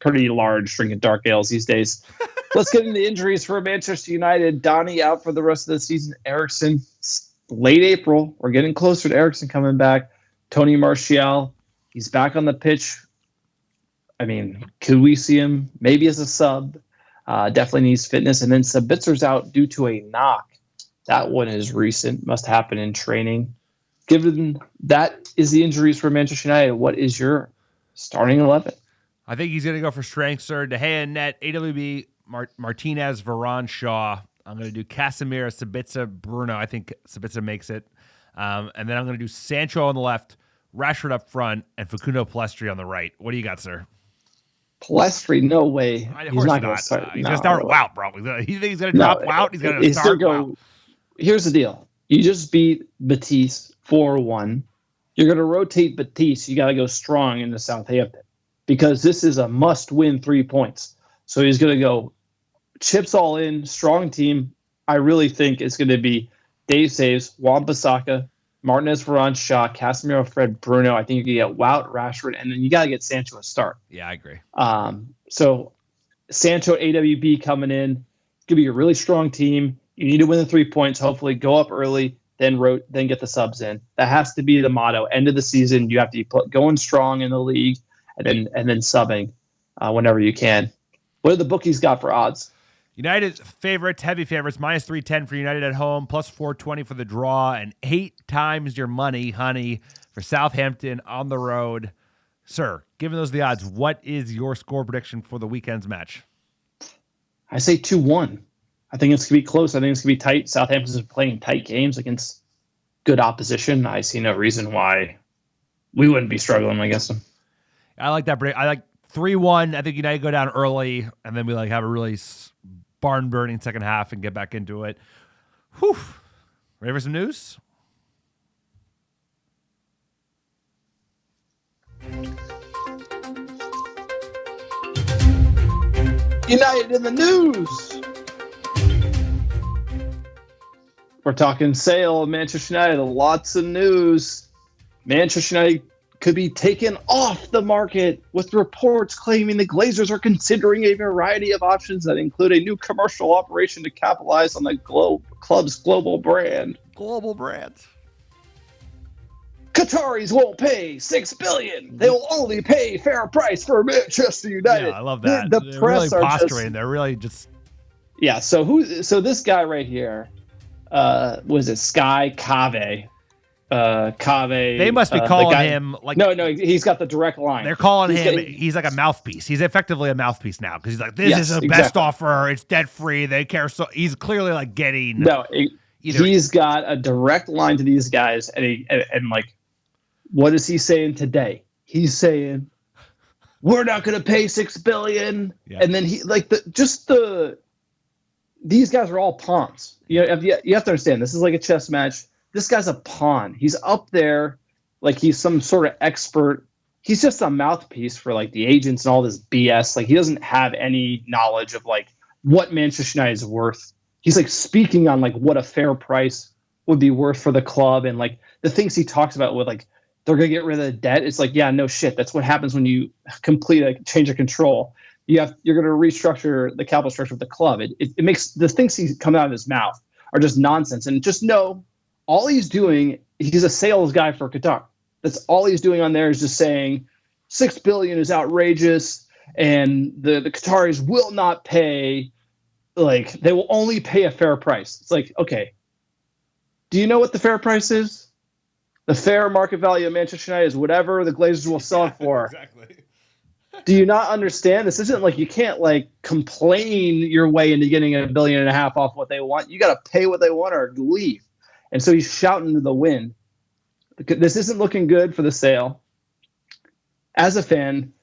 pretty large, drinking dark ales these days. Let's get into injuries for Manchester United. Donny out for the rest of the season. Eriksen, late April. We're getting closer to Eriksen coming back. Tony Martial, he's back on the pitch. I mean, could we see him maybe as a sub? Definitely needs fitness. And then Sabitzer's out due to a knock. That one is recent. Must happen in training. Given that is the injuries for Manchester United, what is your starting 11? I think he's going to go for strength, sir. De Gea in net, AWB, Martinez, Varane, Shaw. I'm going to do Casemiro, Sabitzer, Bruno. I think Sabitzer makes it. And then I'm going to do Sancho on the left, Rashford up front, and Facundo Palestri on the right. What do you got, sir? Palestri, no way. He's not going to start. He's going to start Wout, bro. You think he's going to drop Wout? He's going to start Wout. Here's the deal. You just beat Betis 4-1. You're going to rotate Betis. You got to go strong into Southampton because this is a must-win 3 points. So he's going to go chips all in, strong team. I really think it's going to be Dave saves, Wan-Bissaka, Martinez, Varane, Shaw, Casemiro, Fred, Bruno. I think you can get Wout, Rashford, and then you got to get Sancho a start. Yeah, I agree. So Sancho, AWB coming in. It's going to be a really strong team. You need to win the 3 points, hopefully go up early, then get the subs in. That has to be the motto. End of the season, you have to be going strong in the league and then subbing whenever you can. What do the bookies got for odds? United favorites, heavy favorites, minus 310 for United at home, plus 420 for the draw, and 8 times your money, honey, for Southampton on the road. Sir, given those the odds, what is your score prediction for the weekend's match? I say 2-1. I think it's going to be close. I think it's going to be tight. Southampton's playing tight games against good opposition. I see no reason why we wouldn't be struggling against them. I like that break. I like 3-1. I think United go down early, and then we have a really barn-burning second half and get back into it. Whew. Ready for some news? United in the news. We're talking sale of Manchester United. Lots of news. Manchester United could be taken off the market, with reports claiming the Glazers are considering a variety of options that include a new commercial operation to capitalize on the club's global brand. Global brand. Qataris won't pay $6 billion. They will only pay fair price for Manchester United. Yeah, I love that. The They're press really are posturing. They're really just. Yeah. So this guy right here, was it Sky Cave? Cave. They must be calling him like. No, he's got the direct line. They're calling he's like a mouthpiece. He's effectively a mouthpiece now because he's like, this is the best offer. It's debt free. They care. So he's clearly like getting. No, he's got a direct line to these guys, and like, what is he saying today? He's saying, we're not going to pay $6 billion, and then these guys are all pawns. You have to understand. This is like a chess match. This guy's a pawn. He's up there like he's some sort of expert. He's just a mouthpiece for like the agents and all this BS. Like he doesn't have any knowledge of like what Manchester United is worth. He's like speaking on like what a fair price would be worth for the club, and like the things he talks about with like they're gonna get rid of the debt. It's like, yeah, no shit. That's what happens when you complete a change of control. You're gonna restructure the capital structure of the club. It makes the things he come out of his mouth are just nonsense. And just know, all he's doing, he's a sales guy for Qatar. That's all he's doing on there is just saying $6 billion is outrageous, and the Qataris will not pay. Like, they will only pay a fair price. It's like, okay, do you know what the fair price is? The fair market value of Manchester United is whatever the Glazers will sell it for. Exactly. Do you not understand? This isn't like you can't like complain your way into getting $1.5 billion off what they want. You got to pay what they want or leave. And so he's shouting into the wind. This isn't looking good for the sale. As a fan,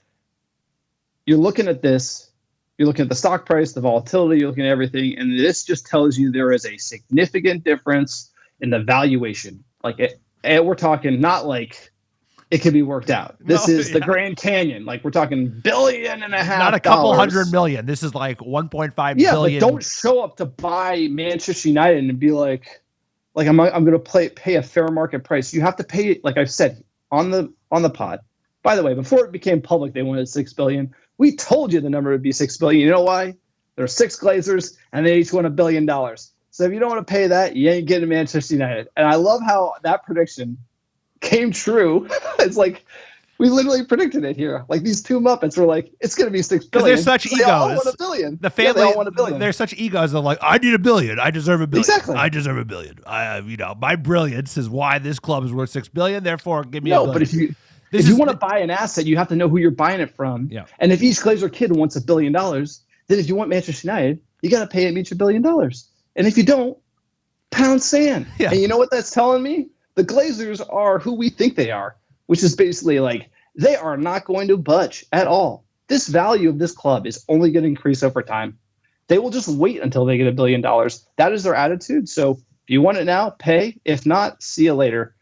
you're looking at this, you're looking at the stock price, the volatility, you're looking at everything, and this just tells you there is a significant difference in the valuation. And we're talking not like it can be worked out. This is the Grand Canyon. Like, we're talking $1.5 billion. Not a couple $100 million. This is like 1.5 billion. Yeah, but don't show up to buy Manchester United and be like I'm going to pay a fair market price. You have to pay, like I've said on the pod. By the way, before it became public, they wanted $6 billion. We told you the number would be $6 billion. You know why? There are 6 Glazers, and they each won $1 billion. So if you don't want to pay that, you ain't getting Manchester United. And I love how that prediction came true. It's like we literally predicted it here. Like, these two Muppets were like, it's going to be $6 billion. Because they're such egos. They all want $1 billion. The family, they all want $1 billion. They're such egos. They're like, I need $1 billion. I deserve $1 billion. Exactly. I deserve $1 billion. My brilliance is why this club is worth $6 billion. Therefore, give me $1 billion. No, but if you want to buy an asset, you have to know who you're buying it from. Yeah. And if each Glazer kid wants $1 billion, then if you want Manchester United, you got to pay him each $1 billion. And if you don't, pound sand. Yeah. And you know what that's telling me? The Glazers are who we think they are, which is basically like, they are not going to budge at all. This value of this club is only going to increase over time. They will just wait until they get $1 billion. That is their attitude. So if you want it now, pay. If not, see you later.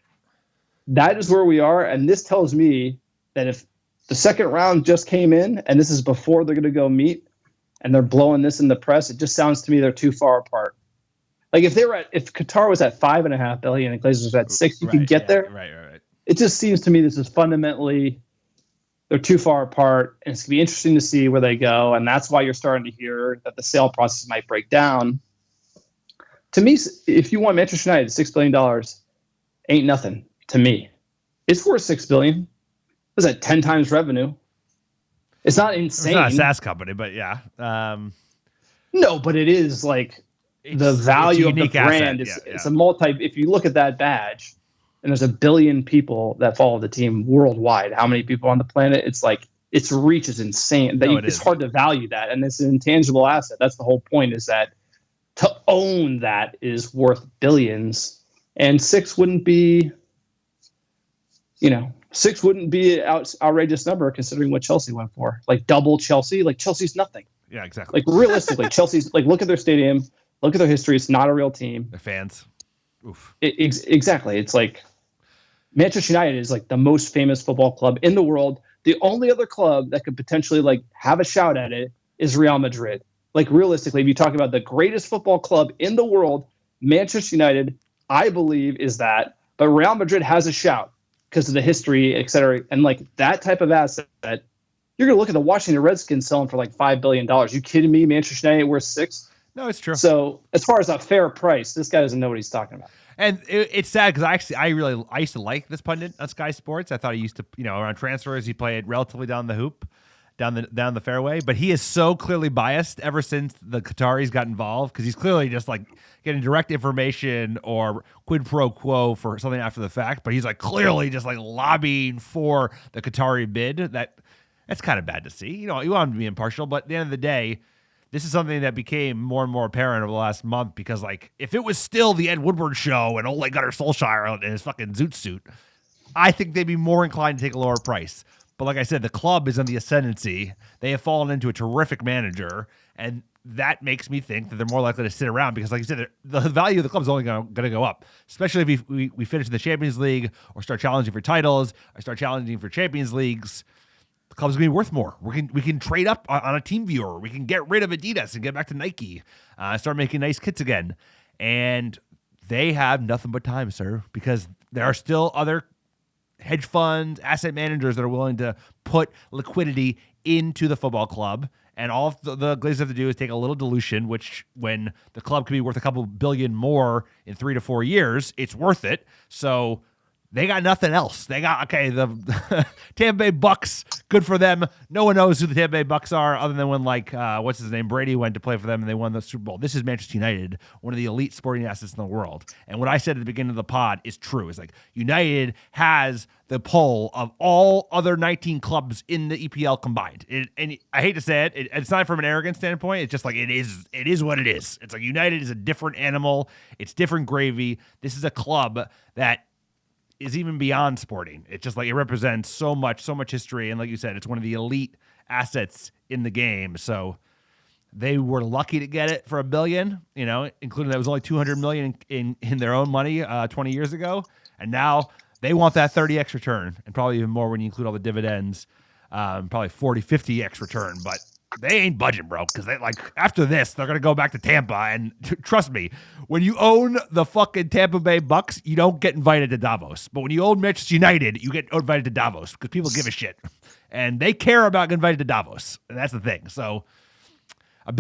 That is where we are. And this tells me that if the second round just came in and this is before they're going to go meet and they're blowing this in the press, it just sounds to me they're too far apart. Like, if Qatar was at $5.5 billion and Glazers was at 6, you could get there. Right. It just seems to me this is fundamentally, they're too far apart, and it's going to be interesting to see where they go. And that's why you're starting to hear that the sale process might break down. To me, if you want Manchester United, $6 billion ain't nothing to me. It's worth $6 billion. Was that 10 times revenue? It's not insane. It's not a SaaS company, but yeah. No, but it is like the value of the brand. It's a if you look at that badge, and there's 1 billion people that follow the team worldwide. How many people on the planet? It's like, its reach is insane. It's hard to value that. And it's an intangible asset. That's the whole point, is that to own that is worth billions. And 6 wouldn't be, 6 wouldn't be an outrageous number considering what Chelsea went for. Like, double Chelsea. Like, Chelsea's nothing. Yeah, exactly. Like, realistically, Chelsea's, like, look at their stadium. Look at their history. It's not a real team. The fans. Oof. Exactly. It's like Manchester United is like the most famous football club in the world. The only other club that could potentially like have a shout at it is Real Madrid. Like, realistically, if you talk about the greatest football club in the world, Manchester United, I believe, is that. But Real Madrid has a shout because of the history, et cetera. And like that type of asset, you're going to look at the Washington Redskins selling for like $5 billion. You kidding me? Manchester United worth 6? No, it's true. So as far as a fair price, this guy doesn't know what he's talking about. And it's sad because I used to like this pundit on Sky Sports. I thought he used to, around transfers, he played relatively down the hoop, down the fairway. But he is so clearly biased ever since the Qataris got involved, because he's clearly just like getting direct information or quid pro quo for something after the fact. But he's like clearly just like lobbying for the Qatari bid. That's kind of bad to see. You want him to be impartial, but at the end of the day, this is something that became more and more apparent over the last month, because, like, if it was still the Ed Woodward show and Ole Gunnar Solskjaer in his fucking zoot suit, I think they'd be more inclined to take a lower price. But like I said, the club is on the ascendancy. They have fallen into a terrific manager, and that makes me think that they're more likely to sit around because, like you said, the value of the club is only going to go up, especially if we finish in the Champions League or start challenging for titles or start challenging for Champions Leagues. The club's going to be worth more. We can trade up on a team viewer. We can get rid of Adidas and get back to Nike, start making nice kits again. And they have nothing but time, sir, because there are still other hedge funds, asset managers that are willing to put liquidity into the football club. And all the Glazers have to do is take a little dilution, which when the club could be worth a couple billion more in 3 to 4 years, it's worth it. So they got nothing else. They got, the Tampa Bay Bucks, good for them. No one knows who the Tampa Bay Bucks are other than when, what's his name, Brady went to play for them and they won the Super Bowl. This is Manchester United, one of the elite sporting assets in the world. And what I said at the beginning of the pod is true. It's like United has the pull of all other 19 clubs in the EPL combined. And I hate to say it, it's not from an arrogant standpoint. It's just like it is what it is. It's like United is a different animal. It's different gravy. This is a club that is even beyond sporting. It's just like it represents so much history. And like you said, it's one of the elite assets in the game. So they were lucky to get it for $1 billion, including that was only $200 million in their own money 20 years ago. And now they want that 30x return, and probably even more when you include all the dividends, probably 40, 50x return. But they ain't budging, bro, because they after this, they're going to go back to Tampa. And trust me, when you own the fucking Tampa Bay Bucks, you don't get invited to Davos. But when you own Manchester United, you get invited to Davos because people give a shit. And they care about getting invited to Davos. And that's the thing. So $1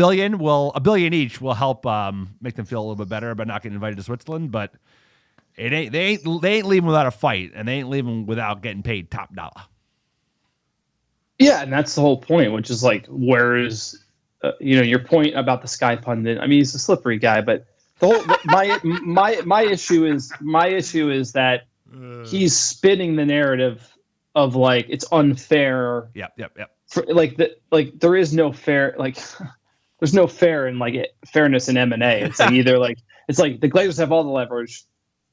billion each will help make them feel a little bit better about not getting invited to Switzerland. But they ain't leaving without a fight, and they ain't leaving without getting paid top dollar. Yeah, and that's the whole point, which is where is, your point about the Sky pundit. I mean, he's a slippery guy, but the whole my issue is that he's spinning the narrative of it's unfair. Yep. For, there is no fair there's no fair in fairness in M&A. It's either it's the Glazers have all the leverage.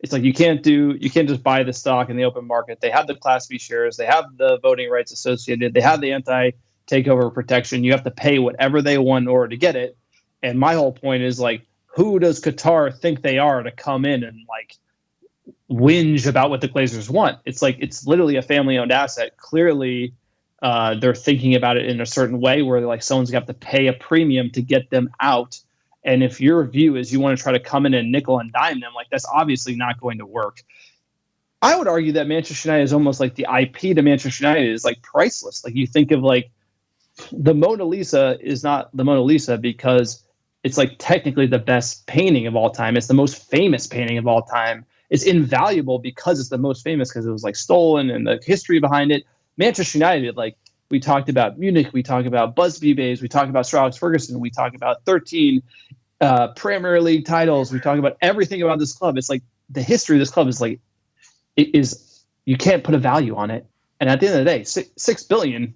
It's you can't just buy the stock in the open market. They have the Class B shares. They have the voting rights associated. They have the anti-takeover protection. You have to pay whatever they want in order to get it. And my whole point is who does Qatar think they are to come in and whinge about what the Glazers want? It's literally a family-owned asset. Clearly, they're thinking about it in a certain way where someone's going to have to pay a premium to get them out. And if your view is you want to try to come in and nickel and dime them, that's obviously not going to work. I would argue that Manchester United is almost the IP to Manchester United is priceless. You think of the Mona Lisa is not the Mona Lisa because it's technically the best painting of all time. It's the most famous painting of all time. It's invaluable because it's the most famous because it was stolen and the history behind it. Manchester United, we talked about Munich, we talked about Busby Bays, we talked about Sir Alex Ferguson, we talked about 13 Premier League titles, we talk about everything about this club. It's the history of this club is you can't put a value on it. And at the end of the day, $6 billion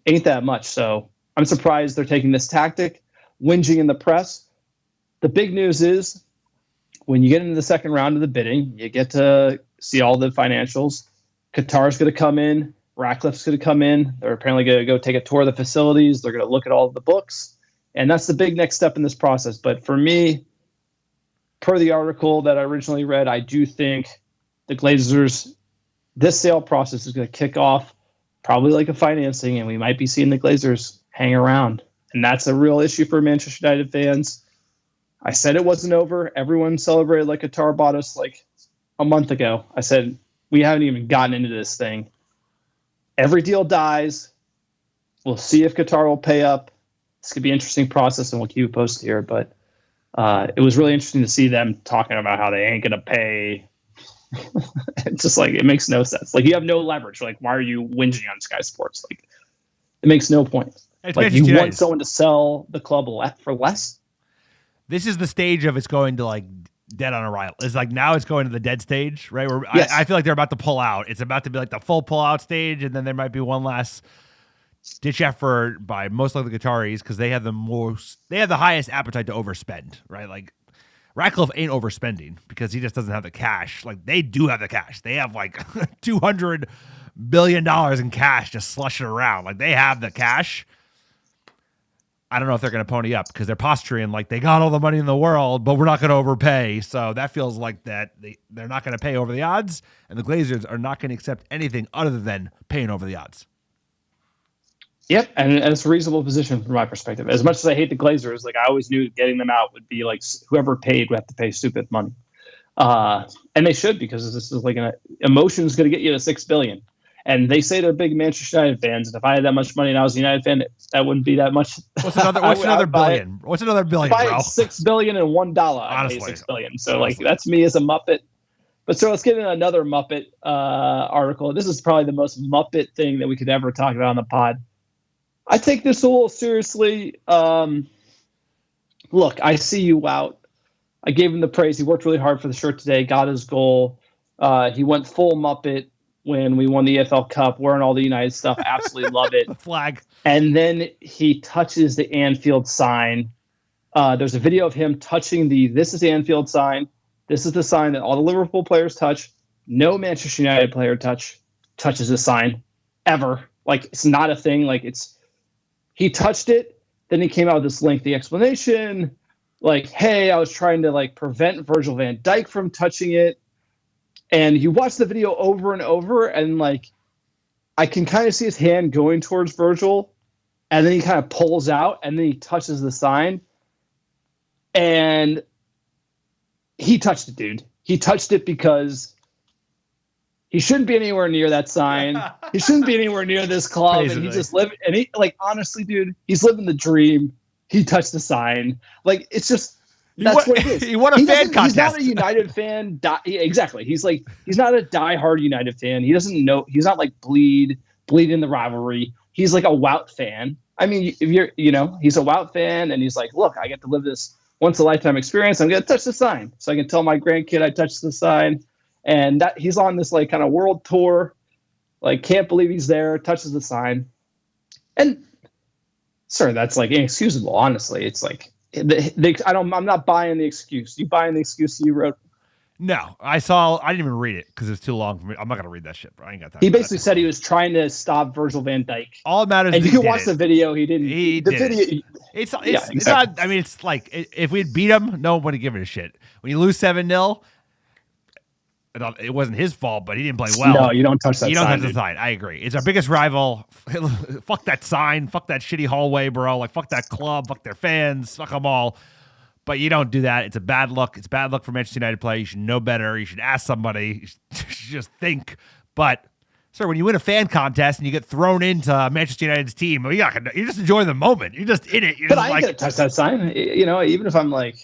ain't that much. So I'm surprised they're taking this tactic, whinging in the press. The big news is when you get into the second round of the bidding, you get to see all the financials. Qatar's going to come in. Ratcliffe's going to come in. They're apparently going to go take a tour of the facilities. They're going to look at all of the books. And that's the big next step in this process. But for me, per the article that I originally read, I do think the Glazers, this sale process is going to kick off probably a financing, and we might be seeing the Glazers hang around. And that's a real issue for Manchester United fans. I said it wasn't over. Everyone celebrated Qatar bought us a month ago. I said, we haven't even gotten into this thing. Every deal dies. We'll see if Qatar will pay up. This could be an interesting process, and we'll keep you posted here. But it was really interesting to see them talking about how they ain't going to pay. It's just it makes no sense. You have no leverage. Why are you whinging on Sky Sports? It makes no point. You want someone to sell the club for less? This is the stage of it's going to dead on arrival. It's now it's going to the dead stage, right? Where yes. I feel they're about to pull out. It's about to be the full pull out stage, and then there might be one last ditch effort by most of the Qataris because they have the highest appetite to overspend, right? Ratcliffe ain't overspending because he just doesn't have the cash. They do have the cash. They have $200 billion in cash just slushing around. They have the cash. I don't know if they're going to pony up because they're posturing they got all the money in the world, but we're not going to overpay. So that feels that they're not going to pay over the odds, and the Glazers are not going to accept anything other than paying over the odds. Yep, and it's a reasonable position from my perspective. As much as I hate the Glazers, I always knew getting them out would be whoever paid would have to pay stupid money, and they should because this is emotion is going to get you to $6 billion. And they say they're big Manchester United fans. And if I had that much money and I was a United fan, that wouldn't be that much. What's another billion? What's another billion, bro? $6 billion and $1. Honestly, I pay $6 billion. So that's me as a Muppet. But so let's get into another Muppet article. This is probably the most Muppet thing that we could ever talk about on the pod. I take this a little seriously. Look, I see you out. I gave him the praise. He worked really hard for the shirt today, got his goal. He went full Muppet when we won the EFL Cup, wearing all the United stuff. Absolutely love it. The flag. And then he touches the Anfield sign. There's a video of him touching this is the Anfield sign. This is the sign that all the Liverpool players touch. No Manchester United player touches this sign ever. It's not a thing. he touched it. Then he came out with this lengthy explanation, like, "Hey, I was trying to like prevent Virgil van Dijk from touching it." And you watch the video over and over, and like, I can kind of see his hand going towards Virgil, and then he kind of pulls out, and then he touches the sign, and he touched it, dude. He touched it because he shouldn't be anywhere near that sign. He shouldn't be anywhere near this club. Basically. And he just lived, and he, like, honestly, dude, he's living the dream. He touched the sign. Like, it's just, that's what it is. He won a fan contest. He's not a United fan. Exactly. He's not a diehard United fan. He doesn't know, he's not like bleed in the rivalry. He's like a Wout fan. I mean, if you're, he's a Wout fan, and he's like, look, I get to live this once a lifetime experience. I'm going to touch the sign so I can tell my grandkid I touched the sign. And that he's on this like kind of world tour, like can't believe he's there, touches the sign. And sir, that's like inexcusable. Honestly, it's like I'm not buying the excuse. You buying the excuse you wrote? No, I didn't even read it because it's too long for me. I'm not gonna read that shit, bro. I ain't got time. He basically said he was trying to stop Virgil van Dijk. All it matters, and is you can watch the video. He didn't. He the did video. It's exactly. not. I mean, it's like if we'd beat him, no one would have given a shit. When you lose 7-0. It wasn't his fault, but he didn't play well. No, you don't touch that sign. You don't touch the sign. I agree. It's our biggest rival. Fuck that sign. Fuck that shitty hallway, bro. Like, fuck that club. Fuck their fans. Fuck them all. But you don't do that. It's a bad look. It's bad luck for Manchester United play. You should know better. You should ask somebody. You should just think. But, sir, when you win a fan contest and you get thrown into Manchester United's team, you're just enjoying the moment. You're just in it. You're but just I ain't gonna touch that sign. Even if I'm like,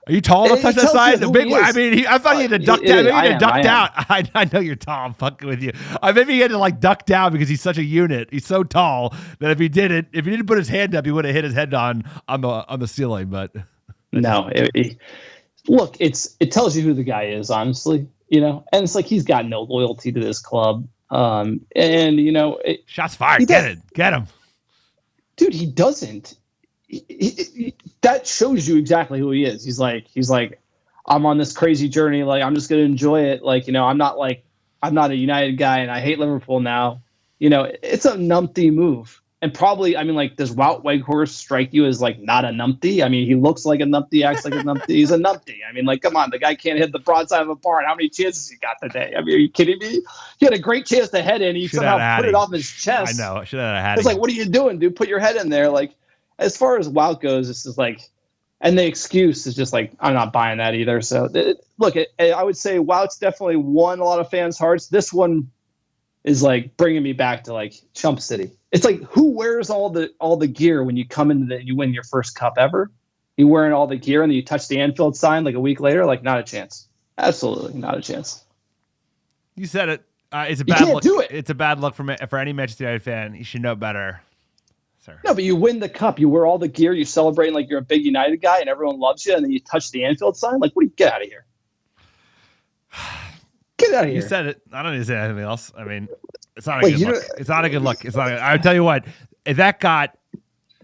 Are you tall enough to touch that sign? The big one. I mean, I thought he had to duck down. Maybe he had to duck down. I know you're tall. I'm fucking with you. Maybe he had to like duck down because he's such a unit. He's so tall that if he didn't put his hand up, he would have hit his head on the ceiling. But no, look, it tells you who the guy is, honestly. And it's like he's got no loyalty to this club. Shots fired. Get him, dude. He doesn't. That shows you exactly who he is. He's like, I'm on this crazy journey. Like, I'm just going to enjoy it. Like, I'm not a United guy and I hate Liverpool now. It's a numpty move. And probably, I mean, like, does Wout Weghorst strike you as like not a numpty? I mean, he looks like a numpty, acts like a numpty. He's a numpty. I mean, like, come on, the guy can't hit the broadside of a barn. How many chances he got today? I mean, are you kidding me? He had a great chance to head in. He somehow put it off his chest. I know. Should have had. It's like, what are you doing, dude? Put your head in there. Like, as far as Wout goes, it's just like, and the excuse is just like, I'm not buying that either. So look, I would say Wout's definitely won a lot of fans' hearts. This one is like bringing me back to like Chump City. It's like, who wears all the gear when you come into you win your first cup ever? You wearing all the gear and then you touch the Anfield sign like a week later? Like, not a chance. Absolutely not a chance. You said it. It's a bad look. Do it. It's a bad look for any Manchester United fan. You should know better. Sir. No, but you win the cup. You wear all the gear. You're celebrating like you're a big United guy and everyone loves you. And then you touch the Anfield sign. Like, what do you get out of here? Get out of here. You said it. I don't need to say anything else. I mean, it's not a good look. It's not a good look. I'll tell you what, if that got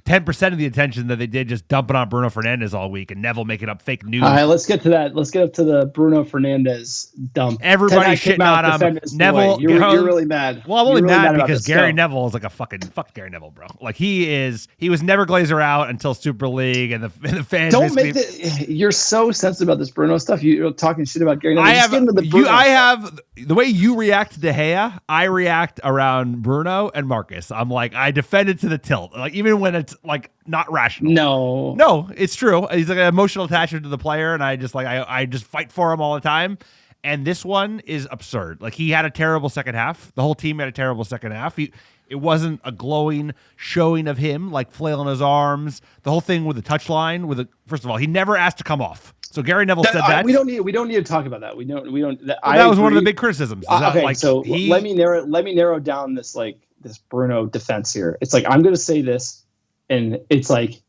10% of the attention that they did just dumping on Bruno Fernandes all week and Neville making up fake news. All right, let's get to that. Let's get up to the Bruno Fernandes dump. Everybody shitting on him. Neville, you're really mad. Well, I'm only mad because Gary Neville is like a fuck Gary Neville, bro. Like he was never Glazer out until Super League and the fans. Don't make you're so sensitive about this Bruno stuff. You're talking shit about Gary Neville. I have the way you react to De Gea, I react around Bruno and Marcus. I'm like, I defend it to the tilt. Like even when it's like not rational. No, it's true. He's like an emotional attachment to the player, and I just fight for him all the time. And this one is absurd. Like he had a terrible second half. The whole team had a terrible second half. It wasn't a glowing showing of him, like flailing his arms. The whole thing with the touchline. First of all, he never asked to come off. So Gary Neville said that. We don't need to talk about that. We don't. That was one of the big criticisms. Okay, so let me narrow down this Bruno defense here. It's like, I'm going to say this. And it's like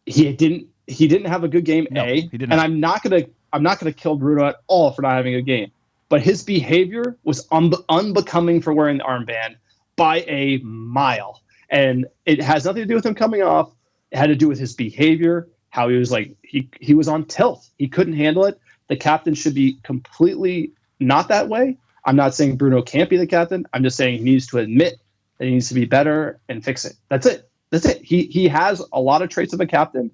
he didn't have a good game. No, he didn't. And I'm not gonna kill Bruno at all for not having a game. But his behavior was unbecoming for wearing the armband by a mile, and it has nothing to do with him coming off. It had to do with his behavior. How he was like he was on tilt. He couldn't handle it. The captain should be completely not that way. I'm not saying Bruno can't be the captain. I'm just saying he needs to admit that he needs to be better and fix it. That's it. He has a lot of traits of a captain,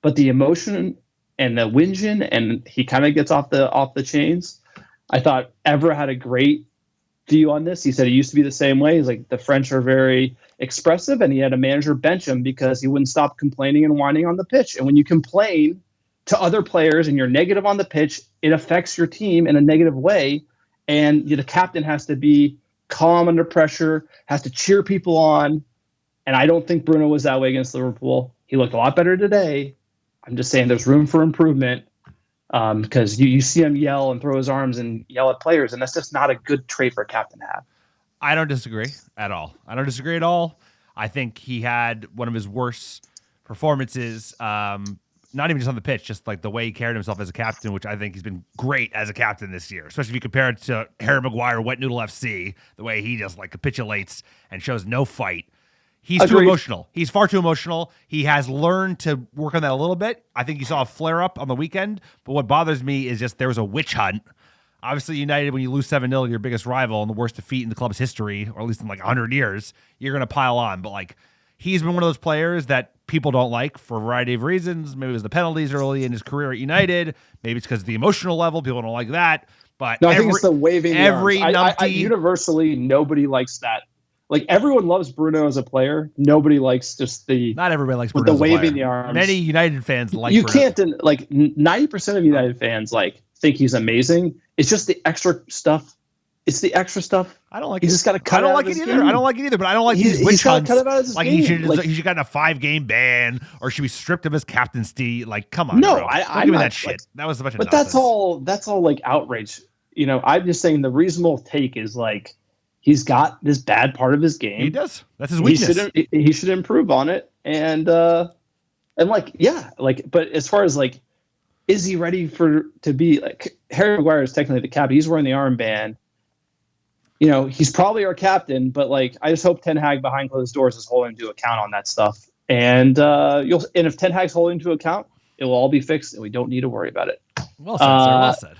but the emotion and the whinging, and he kind of gets off the chains. I thought Evra had a great view on this. He said he used to be the same way. He's like, the French are very expressive, and he had a manager bench him because he wouldn't stop complaining and whining on the pitch. And when you complain to other players and you're negative on the pitch, it affects your team in a negative way. And the captain has to be calm under pressure, has to cheer people on. And I don't think Bruno was that way against Liverpool. He looked a lot better today. I'm just saying there's room for improvement. Because you see him yell and throw his arms and yell at players, and that's just not a good trait for a captain to have. I don't disagree at all. I think he had one of his worst performances, not even just on the pitch, just like the way he carried himself as a captain, which I think he's been great as a captain this year, especially if you compare it to Harry Maguire, Wet Noodle FC, the way he just like capitulates and shows no fight. He's too emotional. He's far too emotional. He has learned to work on that a little bit. I think you saw a flare-up on the weekend, but what bothers me is just there was a witch hunt. Obviously, United, when you lose 7-0 to your biggest rival and the worst defeat in the club's history, or at least in like 100 years, you're going to pile on. But like, he's been one of those players that people don't like for a variety of reasons. Maybe it was the penalties early in his career at United. Maybe it's because of the emotional level. People don't like that. But no, I think it's the waving the arms. Universally, nobody likes that. Like, everyone loves Bruno as a player. Nobody likes just not everybody likes Bruno with the waving the arms. Many United fans like you Bruno. Can't like 90% of United fans like think he's amazing. It's just the extra stuff. It's the extra stuff. I don't like it. He's just got to cut it out of his game. I don't like it either, but I don't like these witch hunts. Like game. he should gotten a 5-game ban or should be stripped of his captaincy. Like, come on, no, bro. Don't give me that shit. That was a bunch of nonsense. That's all like outrage. I'm just saying the reasonable take is like, he's got this bad part of his game. He does. That's his weakness. He should improve on it. And like, yeah, like, but as far as like, is he ready to be like, Harry Maguire is technically the captain. He's wearing the armband. He's probably our captain, but like, I just hope Ten Hag behind closed doors is holding him to account on that stuff. And if Ten Hag's holding him to account, it will all be fixed and we don't need to worry about it. Well said, sir. Well said.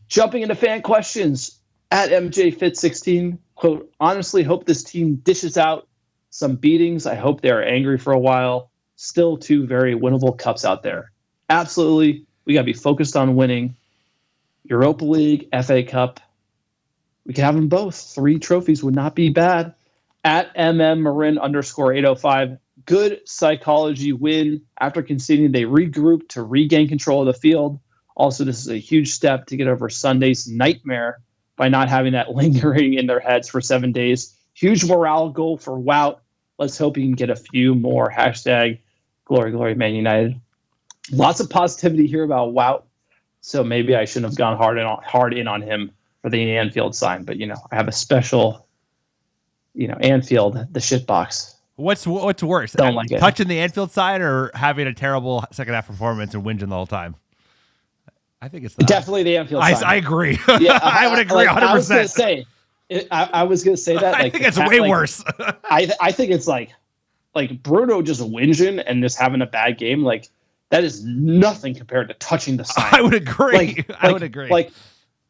Jumping into fan questions at MJFit16. Quote, honestly, hope this team dishes out some beatings. I hope they are angry for a while. Still 2 very winnable cups out there. Absolutely. We got to be focused on winning. Europa League, FA Cup. We can have them both. 3 trophies would not be bad. At MMMarin_805. Good psychology win. After conceding, they regrouped to regain control of the field. Also, this is a huge step to get over Sunday's nightmare by not having that lingering in their heads for 7 days. Huge morale goal for Wout. Let's hope he can get a few more. #Glory, glory, Man United. Lots of positivity here about Wout. So maybe I shouldn't have gone hard in on him for the Anfield sign. But, I have a special, Anfield, the shit box. What's worse? Don't like it. Touching the Anfield side or having a terrible second half performance and whinging the whole time? I think it's definitely the Anfield side. I agree. Yeah, I would agree 100%. I was going to say that. I think it's way worse. I think it's like Bruno just whinging and just having a bad game. Like, that is nothing compared to touching the sign. I would agree. I would agree.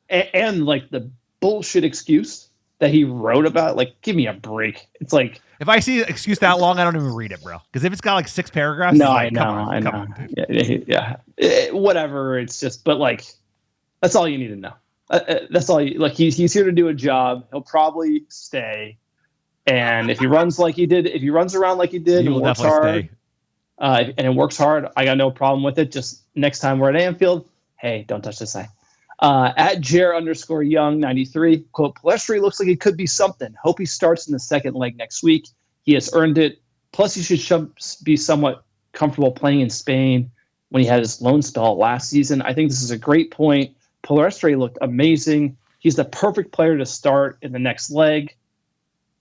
And the bullshit excuse that he wrote about, give me a break. It's like, if I see an excuse that long, I don't even read it, bro. Because if it's got 6 paragraphs, no, I know. Yeah. Whatever. It's just, but that's all you need to know. That's all. He's here to do a job. He'll probably stay. And if he runs like he did, if he runs around like he did, he will definitely stay. And it works hard, I got no problem with it. Just next time we're at Anfield, hey, don't touch the sign. At Jer_Young93, quote, Palestri looks like he could be something. Hope he starts in the second leg next week. He has earned it. Plus, he should be somewhat comfortable playing in Spain when he had his loan spell last season. I think this is a great point. Palestri looked amazing. He's the perfect player to start in the next leg.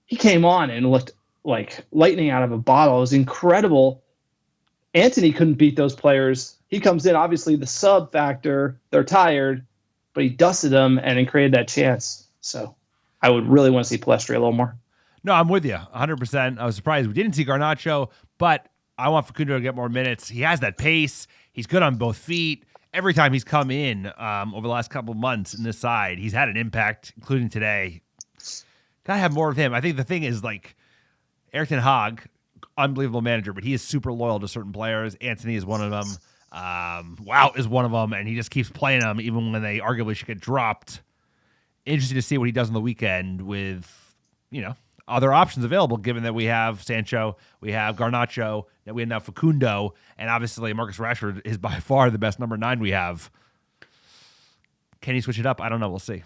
He came on and looked like lightning out of a bottle. It was incredible. Antony couldn't beat those players. He comes in, obviously, the sub factor. They're tired. But he dusted them and then created that chance. So I would really want to see Palestri a little more. No, I'm with you 100%. I was surprised we didn't see Garnacho, but I want Facundo to get more minutes. He has that pace. He's good on both feet. Every time he's come in over the last couple of months in this side, he's had an impact, including today. Got to have more of him. I think the thing is, Erik ten Hag, unbelievable manager, but he is super loyal to certain players. Antony is one of them. Wout is one of them, and he just keeps playing them even when they arguably should get dropped. Interesting to see what he does on the weekend with, other options available, given that we have Sancho, we have Garnacho, that we have now Facundo, and obviously Marcus Rashford is by far the best number 9 we have. Can he switch it up? I don't know. We'll see.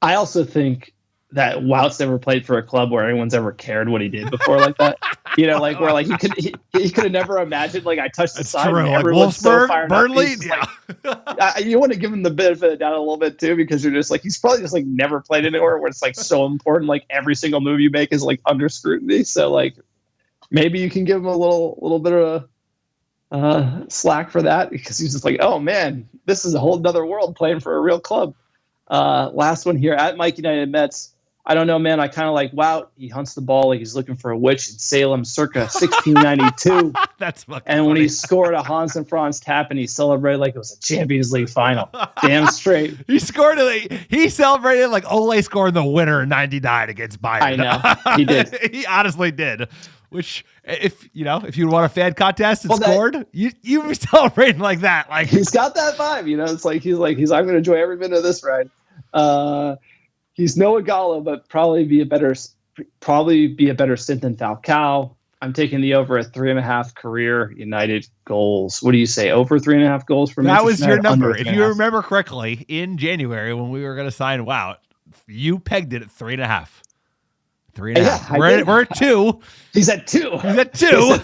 I also think that Wout's never played for a club where anyone's ever cared what he did before like that. Where he could have never imagined, I touched the side and everyone's so fired Burnley, up. You want to give him the benefit of the doubt a little bit too, because you're just he's probably just never played anywhere where it's so important, every single move you make is under scrutiny. So maybe you can give him a little bit of slack for that, because he's just oh man, this is a whole other world playing for a real club. Last one here at Mike United Mets. I don't know, man. I kind of Wout. He hunts the ball like he's looking for a witch in Salem circa 1692. That's fucking And when funny. he scored a Hans and Franz tap and he celebrated like it was a Champions League final. Damn straight. He celebrated like Ole scored the winner in 99 against Bayern. I know. He did. He honestly did. Which, if you want a fan contest and scored, you were celebrating like that. He's got that vibe, he's I'm going to enjoy every minute of this ride. He's no Igalo, but probably be a better stint than Falcao. I'm taking the over at 3.5 career United goals. What do you say? Over 3.5 goals for That Manchester was your United, number. under If 3.5? you remember correctly, in January when we were going to sign Wout, you pegged it at 3.5. 3.5. Yeah, we're at 2. He's at 2. He's at 2.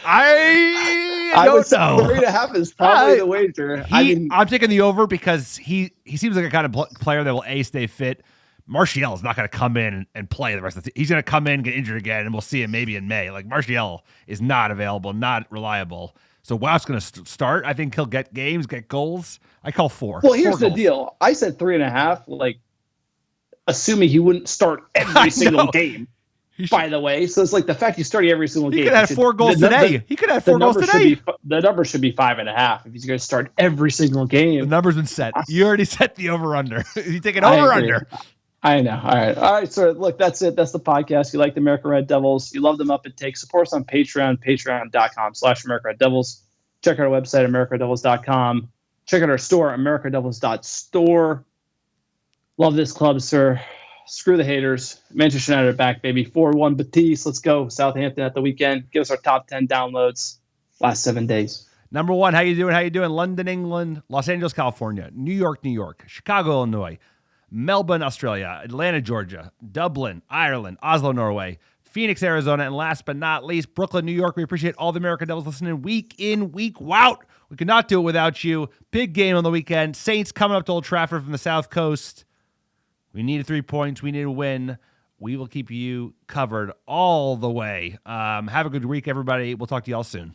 I would don't say know. 3.5 is probably the wager. I'm taking the over because he seems like a kind of player that will stay fit. Martial is not going to come in and play the rest of the season. He's going to come in, get injured again, and we'll see him maybe in May. Martial is not available, not reliable. So Wout's going to start. I think he'll get games, get goals. I call 4. Well, here's 4 the goals. deal. I said 3.5, assuming he wouldn't start every single game. By the way, so it's the fact he's starting every single game. He could have 4 goals today. He could have 4 goals today. The number should be 5.5 if he's going to start every single game. The number's been set. You already set the over/under. You take it over/under. I know. All right. So look, that's it. That's the podcast. You like the American Red Devils. You love them up and take. Support us on Patreon, patreon.com/American Red Devils. Check out our website, americadevils.com. Check out our store, americadevils.store. Love this club, sir. Screw the haters. Manchester United are back, baby. 4-1 Betis. Let's go. Southampton at the weekend. Give us our top 10 downloads last 7 days. Number 1, how you doing? London, England. Los Angeles, California. New York. Chicago, Illinois. Melbourne, Australia. Atlanta, Georgia. Dublin, Ireland. Oslo, Norway. Phoenix, Arizona. And last but not least, Brooklyn, New York. We appreciate all the American Devils listening week in, week out. We could not do it without you. Big game on the weekend. Saints coming up to Old Trafford from the South Coast. We needed 3 points. We need a win. We will keep you covered all the way. Have a good week, everybody. We'll talk to you all soon.